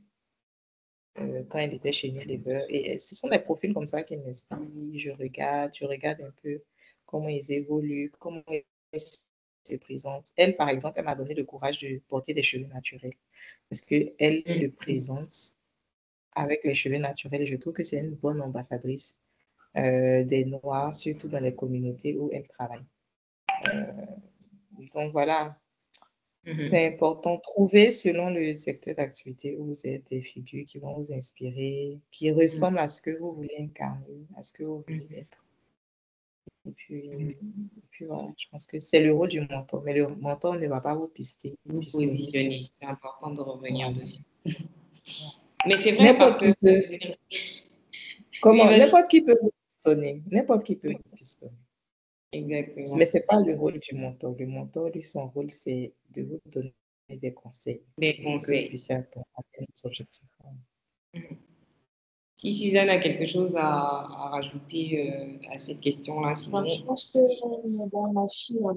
A: quand elle était chez Unilever. Et ce sont des profils comme ça qui m'inspirent. Je regarde un peu comment ils évoluent, comment ils se présentent. Elle, par exemple, elle m'a donné le courage de porter des cheveux naturels parce qu'elle se présente avec les cheveux naturels. Je trouve que c'est une bonne ambassadrice des Noirs, surtout dans les communautés où elle travaille. Donc voilà, c'est important. Trouver selon le secteur d'activité où vous êtes des figures qui vont vous inspirer, qui ressemblent à ce que vous voulez incarner, à ce que vous voulez être. Et puis voilà, je pense que c'est le rôle du mentor. Mais le mentor ne va pas vous pister.
B: Vous positionner, c'est important de revenir dessus.
A: Voilà.
B: Mais c'est vrai parce que...
A: Comment? N'importe qui peut vous pistonner. N'importe qui peut vous pistonner.
B: Exactement.
A: Mais ce n'est pas le rôle du mentor. Le mentor, lui, son rôle, c'est de vous donner des conseils.
B: Des conseils.
A: Pour que vous puissiez atteindre vos objectifs.
B: Si Suzanne a quelque chose à rajouter à cette question-là, sinon...
C: Je pense que Mme Machi a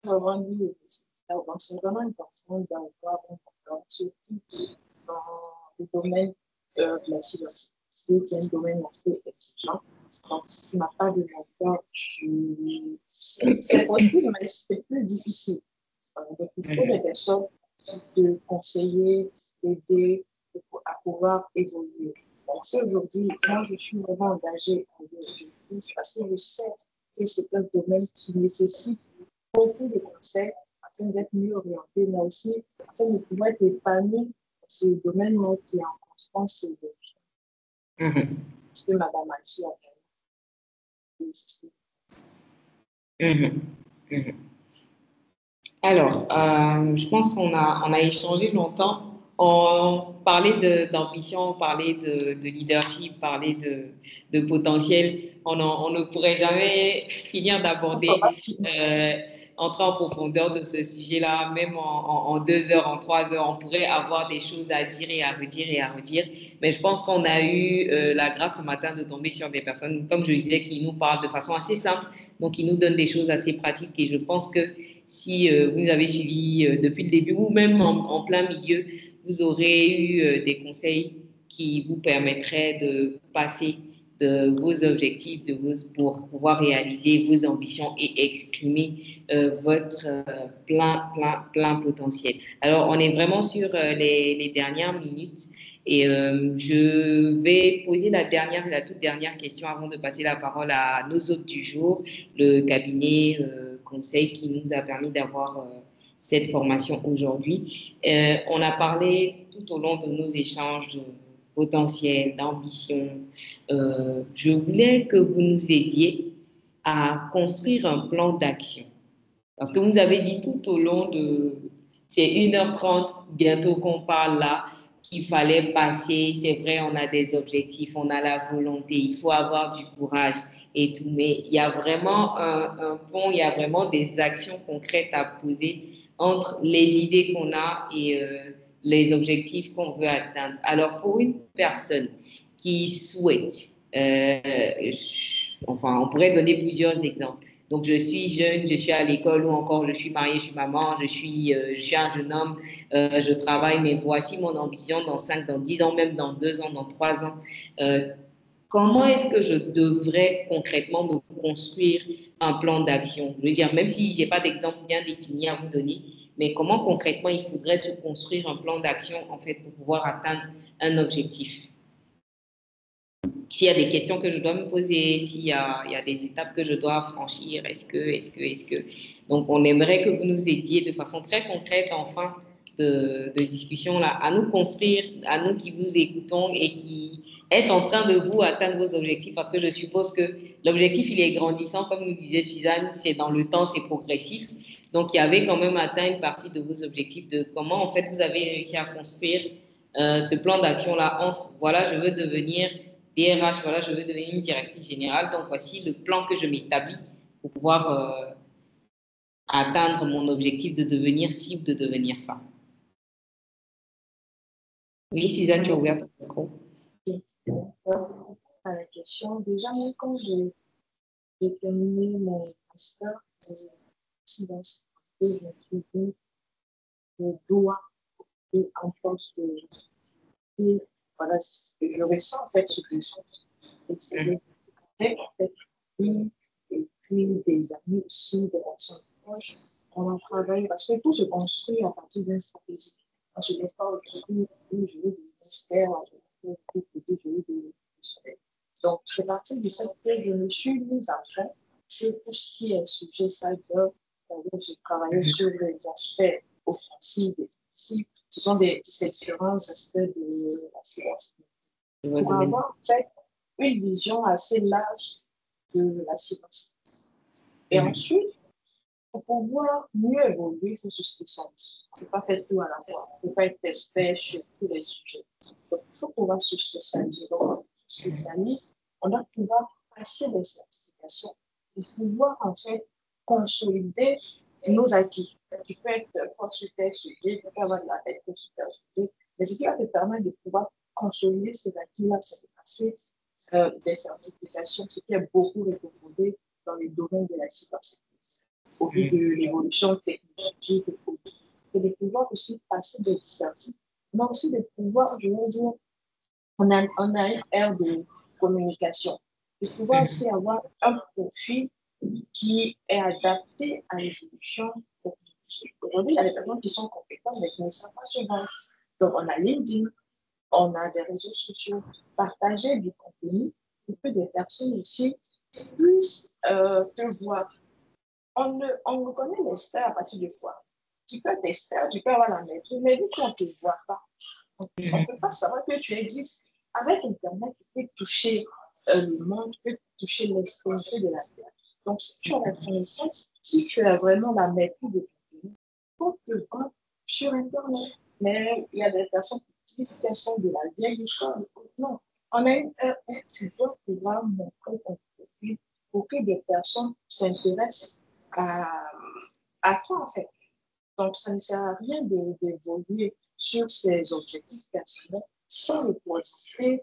C: vraiment dit c'est vraiment important d'avoir un mentor, surtout dans le domaine de la cybersécurité, qui est un domaine assez exigeant. Donc, si tu n'as pas de mentor, c'est possible, mais c'est plus difficile. Donc, il faut des personnes de conseiller, d'aider à pouvoir évoluer. Donc, si aujourd'hui, moi, je suis vraiment engagée en objectif parce que je sais que c'est un domaine qui nécessite beaucoup de conseils afin d'être mieux orienté, mais aussi afin de pouvoir être épanoui dans ce domaine qui est en constance évolution. Ce que Mme Machi a
B: fait. Alors, je pense qu'on a échangé longtemps. On parlait d'ambition, on parlait de leadership, on parlait de potentiel. On ne pourrait jamais finir d'aborder, entrer en profondeur de ce sujet-là, même en 2 heures, en 3 heures. On pourrait avoir des choses à dire et à redire et à redire. Mais je pense qu'on a eu la grâce ce matin de tomber sur des personnes, comme je disais, qui nous parlent de façon assez simple, donc qui nous donnent des choses assez pratiques. Et je pense que si vous avez suivi depuis le début ou même en plein milieu, vous aurez eu des conseils qui vous permettraient de passer de vos objectifs, pour pouvoir réaliser vos ambitions et exprimer votre plein potentiel. Alors, on est vraiment sur les dernières minutes et je vais poser la toute dernière question avant de passer la parole à nos hôtes du jour, le cabinet conseil qui nous a permis d'avoir cette formation aujourd'hui. On a parlé tout au long de nos échanges potentiels, d'ambition. Je voulais que vous nous aidiez à construire un plan d'action. Parce que vous nous avez dit tout au long de ces 1h30, bientôt qu'on parle là, qu'il fallait passer. C'est vrai, on a des objectifs, on a la volonté, il faut avoir du courage et tout. Mais il y a vraiment un pont, il y a vraiment des actions concrètes à poser entre les idées qu'on a et les objectifs qu'on veut atteindre. Alors, pour une personne qui souhaite, enfin, on pourrait donner plusieurs exemples. Donc, je suis jeune, je suis à l'école ou encore je suis mariée, je suis maman, je suis un jeune homme, je travaille, mais voici mon ambition dans 5, dans 10 ans, même dans 2 ans, dans 3 ans. Comment est-ce que je devrais concrètement me construire un plan d'action? Je veux dire, même si je n'ai pas d'exemple bien défini à vous donner, mais comment concrètement il faudrait se construire un plan d'action en fait pour pouvoir atteindre un objectif? S'il y a des questions que je dois me poser, s'il y a des étapes que je dois franchir, est-ce que... Donc, on aimerait que vous nous aidiez de façon très concrète en fin de discussion là, à nous construire, à nous qui vous écoutons et qui êtes en train de vous atteindre vos objectifs, parce que je suppose que l'objectif, il est grandissant, comme nous disait Suzanne, c'est dans le temps, c'est progressif. Donc, il y avait quand même atteint une partie de vos objectifs, de comment, en fait, vous avez réussi à construire ce plan d'action-là entre, voilà, je veux devenir DRH, voilà, je veux devenir une directrice générale, donc voici le plan que je m'établis pour pouvoir atteindre mon objectif de devenir ci ou de devenir ça. Oui, Suzanne, tu as ouvert ton micro.
C: À la question, déjà, moi, quand j'ai terminé mon master, je me suis dit, je dois être en poste de. Et voilà, je ressens en fait ce que je fais. En fait, et puis des amis aussi, des personnes proches, on a travaillé parce que tout se construit à partir d'une stratégie. On se dit pas aujourd'hui où je veux des experts, je veux des professionnels. Donc, c'est parti du fait que je me suis mise à fond sur tout ce qui est sujet cyber. J'ai travaillé sur les aspects offensifs, défensifs. Ce sont ces différents aspects de la cybersécurité. Pour avoir en fait une vision assez large de la cybersécurité. Et ensuite, pour pouvoir mieux évoluer, il faut se spécialiser. On ne peut pas faire tout à la fois. On ne peut pas être expert sur tous les sujets. Donc, il faut pouvoir se spécialiser. Donc, on se spécialise, on doit pouvoir passer des certifications et pouvoir en fait consolider nos acquis. Tu peux être fort sur tel sujet, tu peux avoir de la tête sur tel sujet, mais ce qui va te permettre de pouvoir consolider ces acquis-là, c'est de passer des certifications, ce qui est beaucoup recommandé dans les domaines de la cybersécurité. Au vu de l'évolution technologique, c'est de pouvoir aussi passer des certifs, mais aussi de pouvoir, je veux dire, on a une ère de communication, de pouvoir aussi avoir un profil qui est adapté à l'évolution technologique. Aujourd'hui, il y a des personnes qui sont compétentes, mais qui ne savent pas se vendre. Donc, on a LinkedIn, on a des réseaux sociaux, partager du contenu pour que des personnes aussi puissent te voir. On reconnaît l'expert à partir de quoi? Tu peux être expert, tu peux avoir la maîtrise, mais vu qu'on ne te voit pas, on ne peut pas savoir que tu existes. Avec Internet, tu peux toucher le monde, tu peux toucher l'extrémité de la Terre. Donc, si tu as la connaissance, si tu as vraiment la maîtrise de ton pays, il faut te voir sur Internet. Mais il y a des personnes qui disent qu'elles sont de la vieille école. Non, on a tu dois pouvoir montrer ton profil pour que des personnes s'intéressent à toi, en fait. Donc, ça ne sert à rien d'évoluer sur ces objectifs personnels sans le poster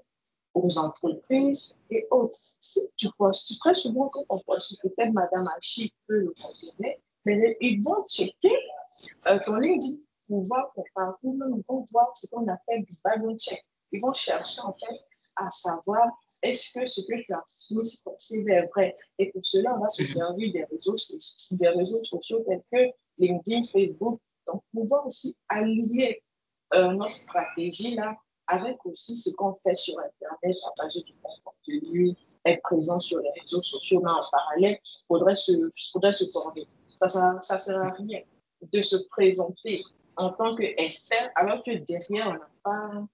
C: aux entreprises et autres. Si tu postes, très souvent, quand on poste, peut-être Madame Hachi peut le confirmer, mais ils vont checker ton LinkedIn pour voir ton parcours, ils vont voir ce qu'on appelle du background check. Ils vont chercher, en fait, à savoir est-ce que ce que tu as fait, si ton CV est vrai. Et pour cela, on va se servir des réseaux sociaux tels que LinkedIn, Facebook. Donc, pouvoir aussi allier notre stratégie là avec aussi ce qu'on fait sur Internet, partager du bon contenu, être présent sur les réseaux sociaux, mais en parallèle, il faudrait se former. Ça ne sert à rien de se présenter en tant qu'expert alors que derrière, on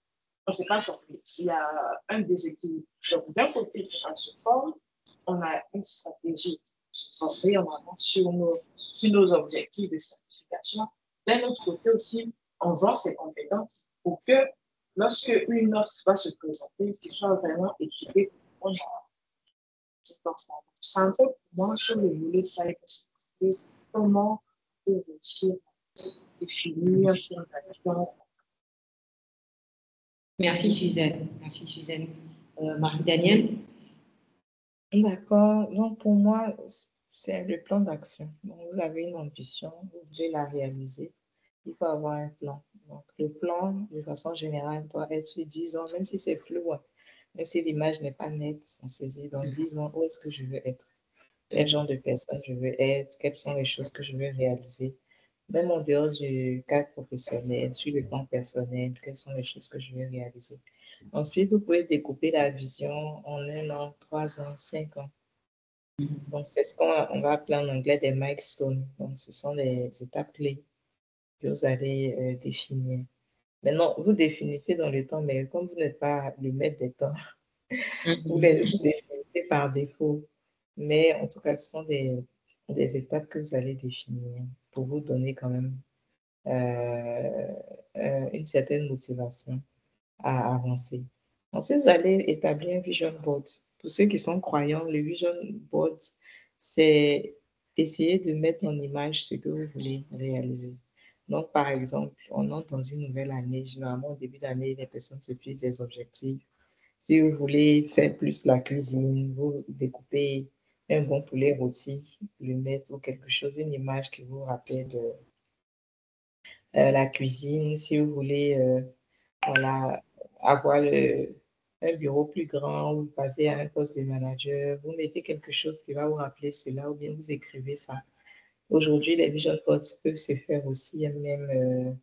C: ne s'est pas formé. Il y a un déséquilibre. Donc, d'un côté, on se forme, on a une stratégie pour se former, on avance sur nos objectifs de certification. D'un autre côté aussi, on vend ses compétences pour que lorsque une offre va se présenter, tu sois vraiment équipé pour répondre à cette offre. C'est un peu pour moi sur le volet cybersécurité, comment on peut réussir à définir son action.
B: Merci Suzanne. Merci Suzanne. Marie-Danielle?
A: D'accord. Donc, pour moi, c'est le plan d'action. Donc, vous avez une ambition, vous voulez la réaliser. Il faut avoir un plan. Donc, le plan, de façon générale, doit être sur 10 ans, même si c'est flou, hein. Même si l'image n'est pas nette, on se dit dans 10 ans, où est-ce que je veux être? Quel genre de personne je veux être? Quelles sont les choses que je veux réaliser? Même en dehors du cadre professionnel, sur le plan personnel, quelles sont les choses que je veux réaliser? Ensuite, vous pouvez découper la vision en 1 an, 3 ans, 5 ans. Donc, c'est ce qu'on va appeler en anglais des milestones. Donc, ce sont des étapes clés que vous allez définir. Maintenant, vous définissez dans le temps, mais comme vous n'êtes pas le maître des temps, vous les définissez par défaut. Mais en tout cas, ce sont des étapes que vous allez définir pour vous donner quand même une certaine motivation à avancer. Ensuite, vous allez établir un vision board. Pour ceux qui sont croyants, le vision board, c'est essayer de mettre en image ce que vous voulez réaliser. Donc, par exemple, on entre dans une nouvelle année. Généralement, au début d'année, les personnes se fixent des objectifs. Si vous voulez faire plus la cuisine, vous découpez un bon poulet rôti, le mettre ou quelque chose, une image qui vous rappelle la cuisine. Si vous voulez voilà, avoir un bureau plus grand ou passer à un poste de manager, vous mettez quelque chose qui va vous rappeler cela ou bien vous écrivez ça. Aujourd'hui, les vision boards peuvent se faire aussi même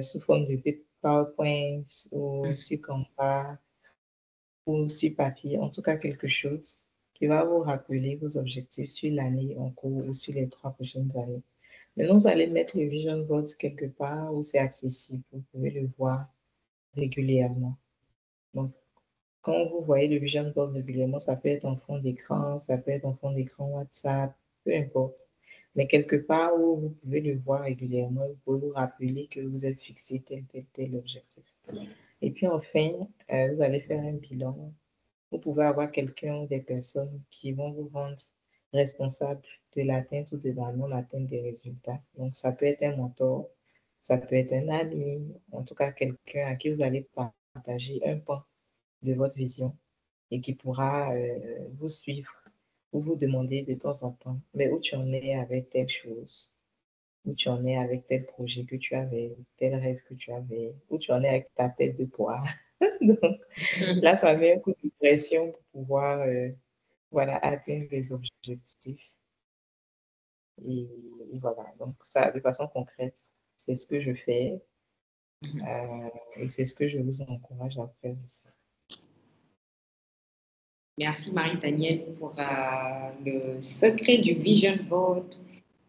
A: sous forme de PowerPoint ou sur Canva ou sur papier, en tout cas quelque chose qui va vous rappeler vos objectifs sur l'année en cours ou sur les 3 prochaines années. Maintenant, vous allez mettre le vision board quelque part où c'est accessible. Vous pouvez le voir régulièrement. Donc, quand vous voyez le vision board régulièrement, ça peut être en fond d'écran, ça peut être en fond d'écran WhatsApp, peu importe. Mais quelque part où vous pouvez le voir régulièrement, vous pouvez vous rappeler que vous êtes fixé tel objectif. Et puis enfin, vous allez faire un bilan. Vous pouvez avoir quelqu'un ou des personnes qui vont vous rendre responsable de l'atteinte ou de la non-atteinte des résultats. Donc, ça peut être un mentor, ça peut être un ami, en tout cas quelqu'un à qui vous allez partager un pan de votre vision et qui pourra vous suivre ou vous demander de temps en temps, mais où tu en es avec telle chose, où tu en es avec tel projet que tu avais, tel rêve que tu avais, où tu en es avec ta tête de poire. Donc, là, ça met un coup de pression pour pouvoir voilà, atteindre les objectifs. Et voilà, donc ça, de façon concrète, c'est ce que je fais et c'est ce que je vous encourage à faire aussi.
B: Merci Marie-Danielle pour le secret du vision board.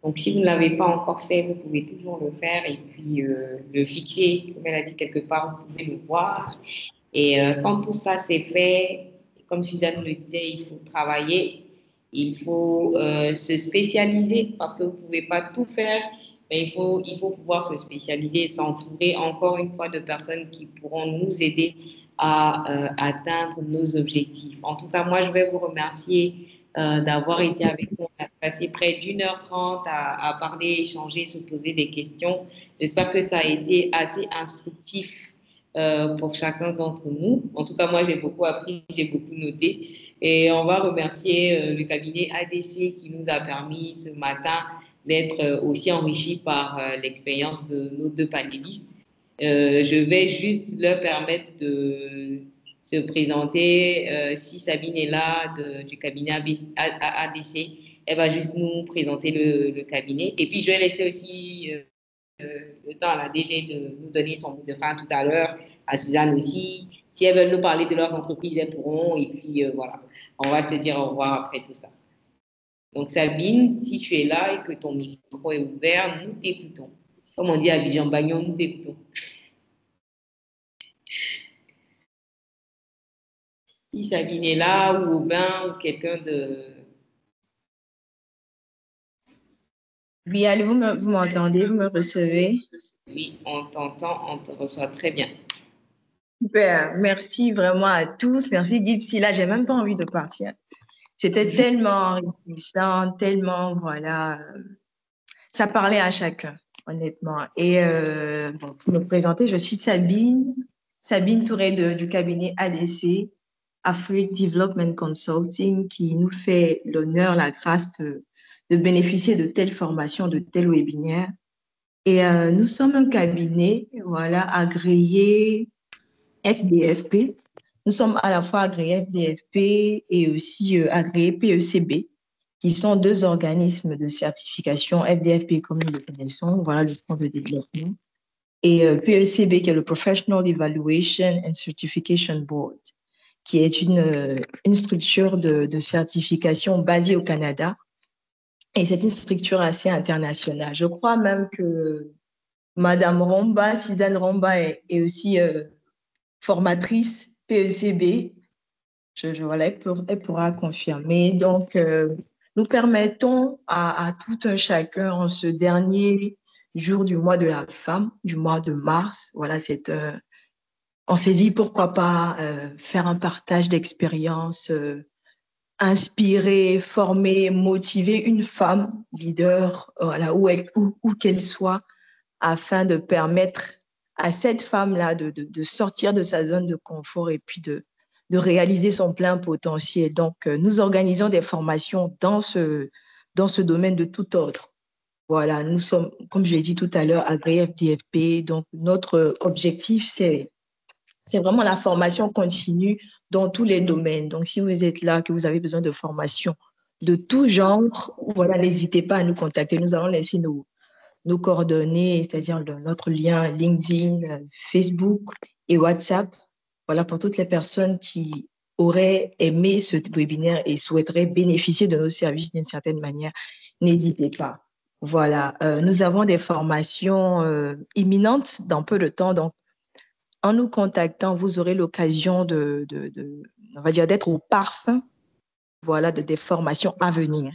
B: Donc, si vous ne l'avez pas encore fait, vous pouvez toujours le faire et puis le fixer, comme elle a dit quelque part, vous pouvez le voir. Et quand tout ça c'est fait, comme Suzanne le disait, il faut travailler, il faut se spécialiser parce que vous ne pouvez pas tout faire, mais il faut pouvoir se spécialiser et s'entourer encore une fois de personnes qui pourront nous aider à atteindre nos objectifs. En tout cas, moi, je vais vous remercier d'avoir été avec nous. On a passé près d'1h30 à parler, échanger, se poser des questions. J'espère que ça a été assez instructif pour chacun d'entre nous. En tout cas, moi, j'ai beaucoup appris, j'ai beaucoup noté. Et on va remercier le cabinet ADC qui nous a permis ce matin d'être aussi enrichis par l'expérience de nos deux panélistes. Je vais juste leur permettre de se présenter. Si Sabine est là du cabinet ADC, elle va juste nous présenter le cabinet. Et puis, je vais laisser aussi le temps à la DG de nous donner son mot de fin tout à l'heure, à Suzanne aussi. Si elles veulent nous parler de leurs entreprises, elles pourront. Et puis, voilà, on va se dire au revoir après tout ça. Donc, Sabine, si tu es là et que ton micro est ouvert, nous t'écoutons. Comme on dit à Abidjan Bagnon, nous t'écoutons. Si Sabine est là, ou Aubin, ou quelqu'un de...
F: Oui, allez, vous m'entendez, vous me recevez?
B: Oui, on t'entend, on te reçoit très bien.
F: Super, merci vraiment à tous. Merci Dipsy. Là, j'ai même pas envie de partir. C'était tellement enrichissant, tellement, voilà, ça parlait à chacun, honnêtement. Et bon, pour me présenter, je suis Sabine Touré du cabinet ADC, Afrique Development Consulting, qui nous fait l'honneur, la grâce de bénéficier de telles formations, de tels webinaires. Et nous sommes un cabinet, voilà, agréé FDFP. Nous sommes à la fois agréés FDFP et aussi agréés PECB, qui sont deux organismes de certification. FDFP, comme nous le connaissons, voilà le fonds de développement, et PECB, qui est le Professional Evaluation and Certification Board, qui est une structure de certification basée au Canada. Et c'est une structure assez internationale. Je crois même que Madame Romba, Suzanne Romba, est aussi formatrice PECB. Voilà, elle pourra confirmer. Donc, nous permettons à tout un chacun en ce dernier jour du mois de la femme, du mois de mars, voilà, on s'est dit pourquoi pas faire un partage d'expériences, inspirer, former, motiver une femme leader, voilà, où qu'elle soit, afin de permettre à cette femme-là de sortir de sa zone de confort et puis de réaliser son plein potentiel. Donc, nous organisons des formations dans ce domaine de tout ordre. Voilà, nous sommes, comme je l'ai dit tout à l'heure, Agri FDFP. Donc, notre objectif, c'est vraiment la formation continue dans tous les domaines. Donc, si vous êtes là, que vous avez besoin de formation de tout genre, voilà, n'hésitez pas à nous contacter. Nous allons laisser nos coordonnées, c'est-à-dire notre lien LinkedIn, Facebook et WhatsApp. Voilà, pour toutes les personnes qui auraient aimé ce webinaire et souhaiteraient bénéficier de nos services d'une certaine manière, n'hésitez pas. Voilà, nous avons des formations imminentes dans peu de temps. Donc, en nous contactant, vous aurez l'occasion on va dire, d'être au parfum, voilà, des formations à venir.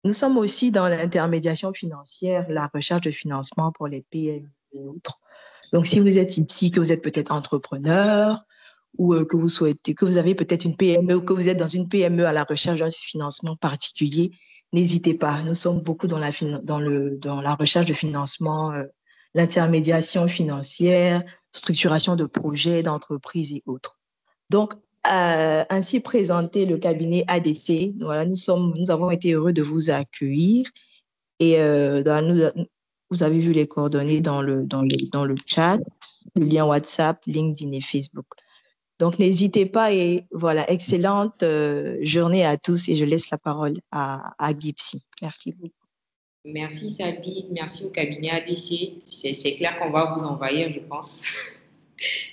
F: Nous sommes aussi dans l'intermédiation financière, la recherche de financement pour les PME et autres. Donc, si vous êtes ici, que vous êtes peut-être entrepreneur ou que vous avez peut-être une PME ou que vous êtes dans une PME à la recherche d'un financement particulier, n'hésitez pas. Nous sommes beaucoup dans la recherche de financement, l'intermédiation financière, structuration de projets, d'entreprises et autres. Donc, ainsi présenté le cabinet ADC. Voilà, nous avons été heureux de vous accueillir et vous avez vu les coordonnées dans le chat, le lien WhatsApp, LinkedIn et Facebook. Donc, n'hésitez pas et voilà, excellente journée à tous et je laisse la parole à Gipsy. Merci beaucoup.
B: Merci Sabi, merci au cabinet ADC. C'est clair qu'on va vous envahir, je pense,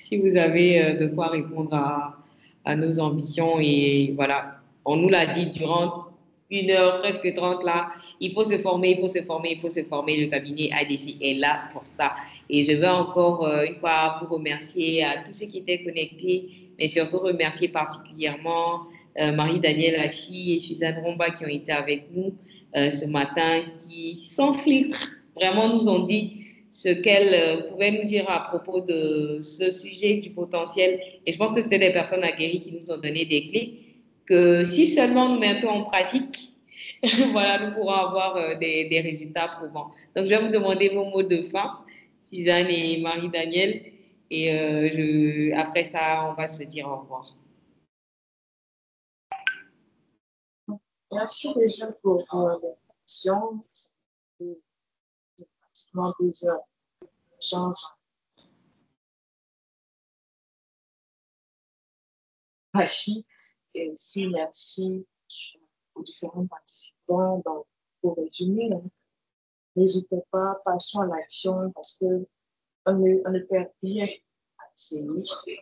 B: si vous avez de quoi répondre à nos ambitions. Et voilà, on nous l'a dit durant 1 heure, presque 30 là, il faut se former, il faut se former, il faut se former. Le cabinet ADC est là pour ça. Et je veux encore une fois vous remercier à tous ceux qui étaient connectés, mais surtout remercier particulièrement Marie-Danielle Hachi et Suzanne Romba qui ont été avec nous ce matin, qui, sans filtre, vraiment nous ont dit ce qu'elles pouvaient nous dire à propos de ce sujet du potentiel. Et je pense que c'était des personnes aguerries qui nous ont donné des clés que si seulement nous mettons en pratique, voilà, nous pourrons avoir des résultats probants. Donc, je vais vous demander vos mots de fin, Suzanne et Marie-Danielle. Et après ça, on va se dire au revoir.
C: Merci déjà pour l'invitation. Pratiquement 2 heures d'échange. Merci. Et aussi merci aux différents participants. Donc, pour résumer, n'hésitez pas, passons à l'action parce qu'on ne perd rien à essayer.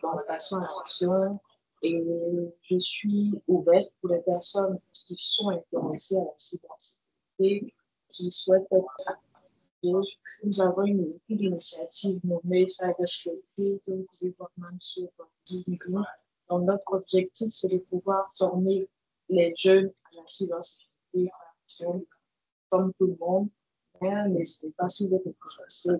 C: Donc, passons à l'action. Et je suis ouverte pour les personnes qui sont intéressées à la cybersécurité, qui souhaitent être actives. Nous avons une initiative nommée Cybersecurity, que vous pouvez voir même sur LinkedIn. Donc, notre objectif, c'est de pouvoir former les jeunes à la cybersécurité, comme tout le monde. Mais n'hésitez pas si vous êtes intéressé.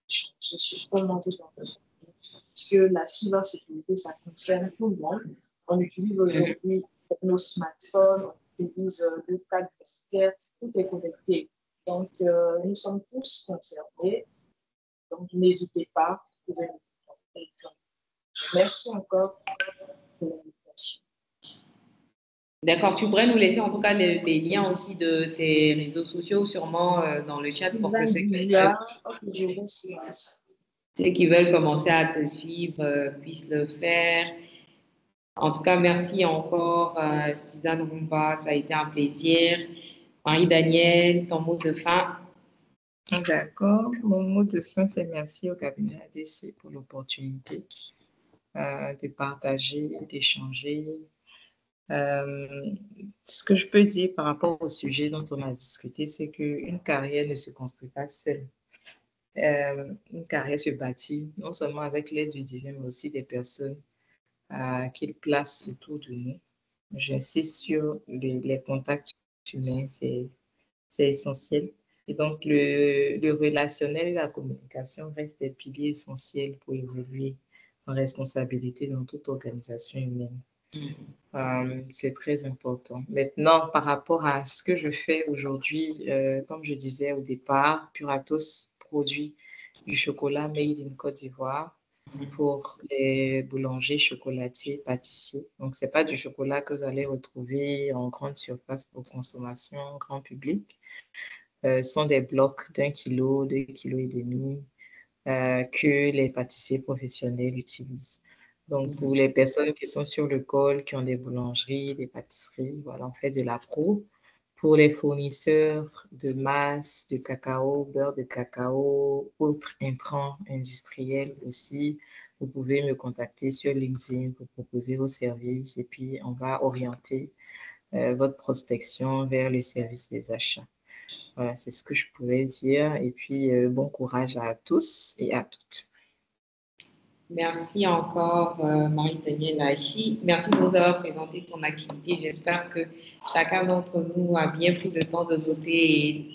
C: Je suis vraiment vous en prie. Parce que la cybersécurité, ça concerne tout le monde. On utilise aujourd'hui nos smartphones, on utilise le tag bancaire, tout est connecté. Donc, nous sommes tous concernés. Donc, n'hésitez pas. Vous pouvez nous contacter. Merci encore pour l'invitation.
B: D'accord, tu pourrais nous laisser en tout cas les liens aussi de tes réseaux sociaux, sûrement dans le chat pour que ceux qui veulent commencer à te suivre puissent le faire. En tout cas, merci encore, Suzanne Rumba, ça a été un plaisir. Marie-Danielle, ton mot de fin.
A: D'accord. Mon mot de fin, c'est merci au cabinet ADC pour l'opportunité de partager, d'échanger. Ce que je peux dire par rapport au sujet dont on a discuté, c'est qu'une carrière ne se construit pas seule. Une carrière se bâtit non seulement avec l'aide du divin, mais aussi des personnes qu'il place autour de nous. J'insiste sur les contacts humains, c'est essentiel. Et donc, le relationnel et la communication restent des piliers essentiels pour évoluer en responsabilité dans toute organisation humaine. C'est très important. Maintenant, par rapport à ce que je fais aujourd'hui, comme je disais au départ, Puratos produit du chocolat made in Côte d'Ivoire pour les boulangers, chocolatiers, pâtissiers. Donc, ce n'est pas du chocolat que vous allez retrouver en grande surface pour consommation grand public. Ce sont des blocs d'1 kilo, 2,5 kg que les pâtissiers professionnels utilisent. Donc, pour les personnes qui sont sur le col, qui ont des boulangeries, des pâtisseries, voilà, on fait de la pro. Pour les fournisseurs de masse, de cacao, beurre de cacao, autres intrants industriels aussi, vous pouvez me contacter sur LinkedIn pour proposer vos services et puis on va orienter votre prospection vers le service des achats. Voilà, c'est ce que je pouvais dire. Et puis, bon courage à tous et à toutes.
B: Merci encore, Marie-Danielle Hachi. Merci de nous avoir présenté ton activité. J'espère que chacun d'entre nous a bien pris le temps de noter et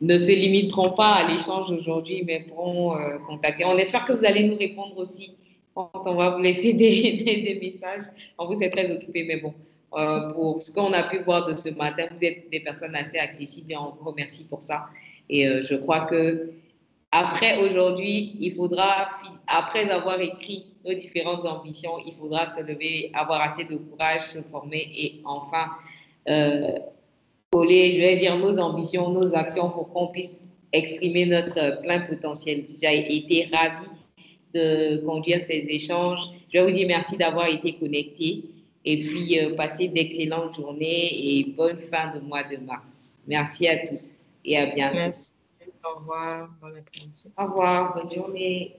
B: ne se limiteront pas à l'échange d'aujourd'hui, mais pourront contacter. On espère que vous allez nous répondre aussi quand on va vous laisser des messages. On vous est très occupé, mais bon, pour ce qu'on a pu voir de ce matin, vous êtes des personnes assez accessibles et on vous remercie pour ça. Et je crois que après aujourd'hui, il faudra, après avoir écrit nos différentes ambitions, il faudra se lever, avoir assez de courage, se former et enfin coller, je vais dire, nos ambitions, nos actions pour qu'on puisse exprimer notre plein potentiel. J'ai été ravie de conduire ces échanges. Je vais vous dire merci d'avoir été connectés et puis passez d'excellentes journées et bonne fin de mois de mars. Merci à tous et à bientôt.
A: Merci. Au revoir. Bon après-midi.
B: Au revoir. Bonne journée.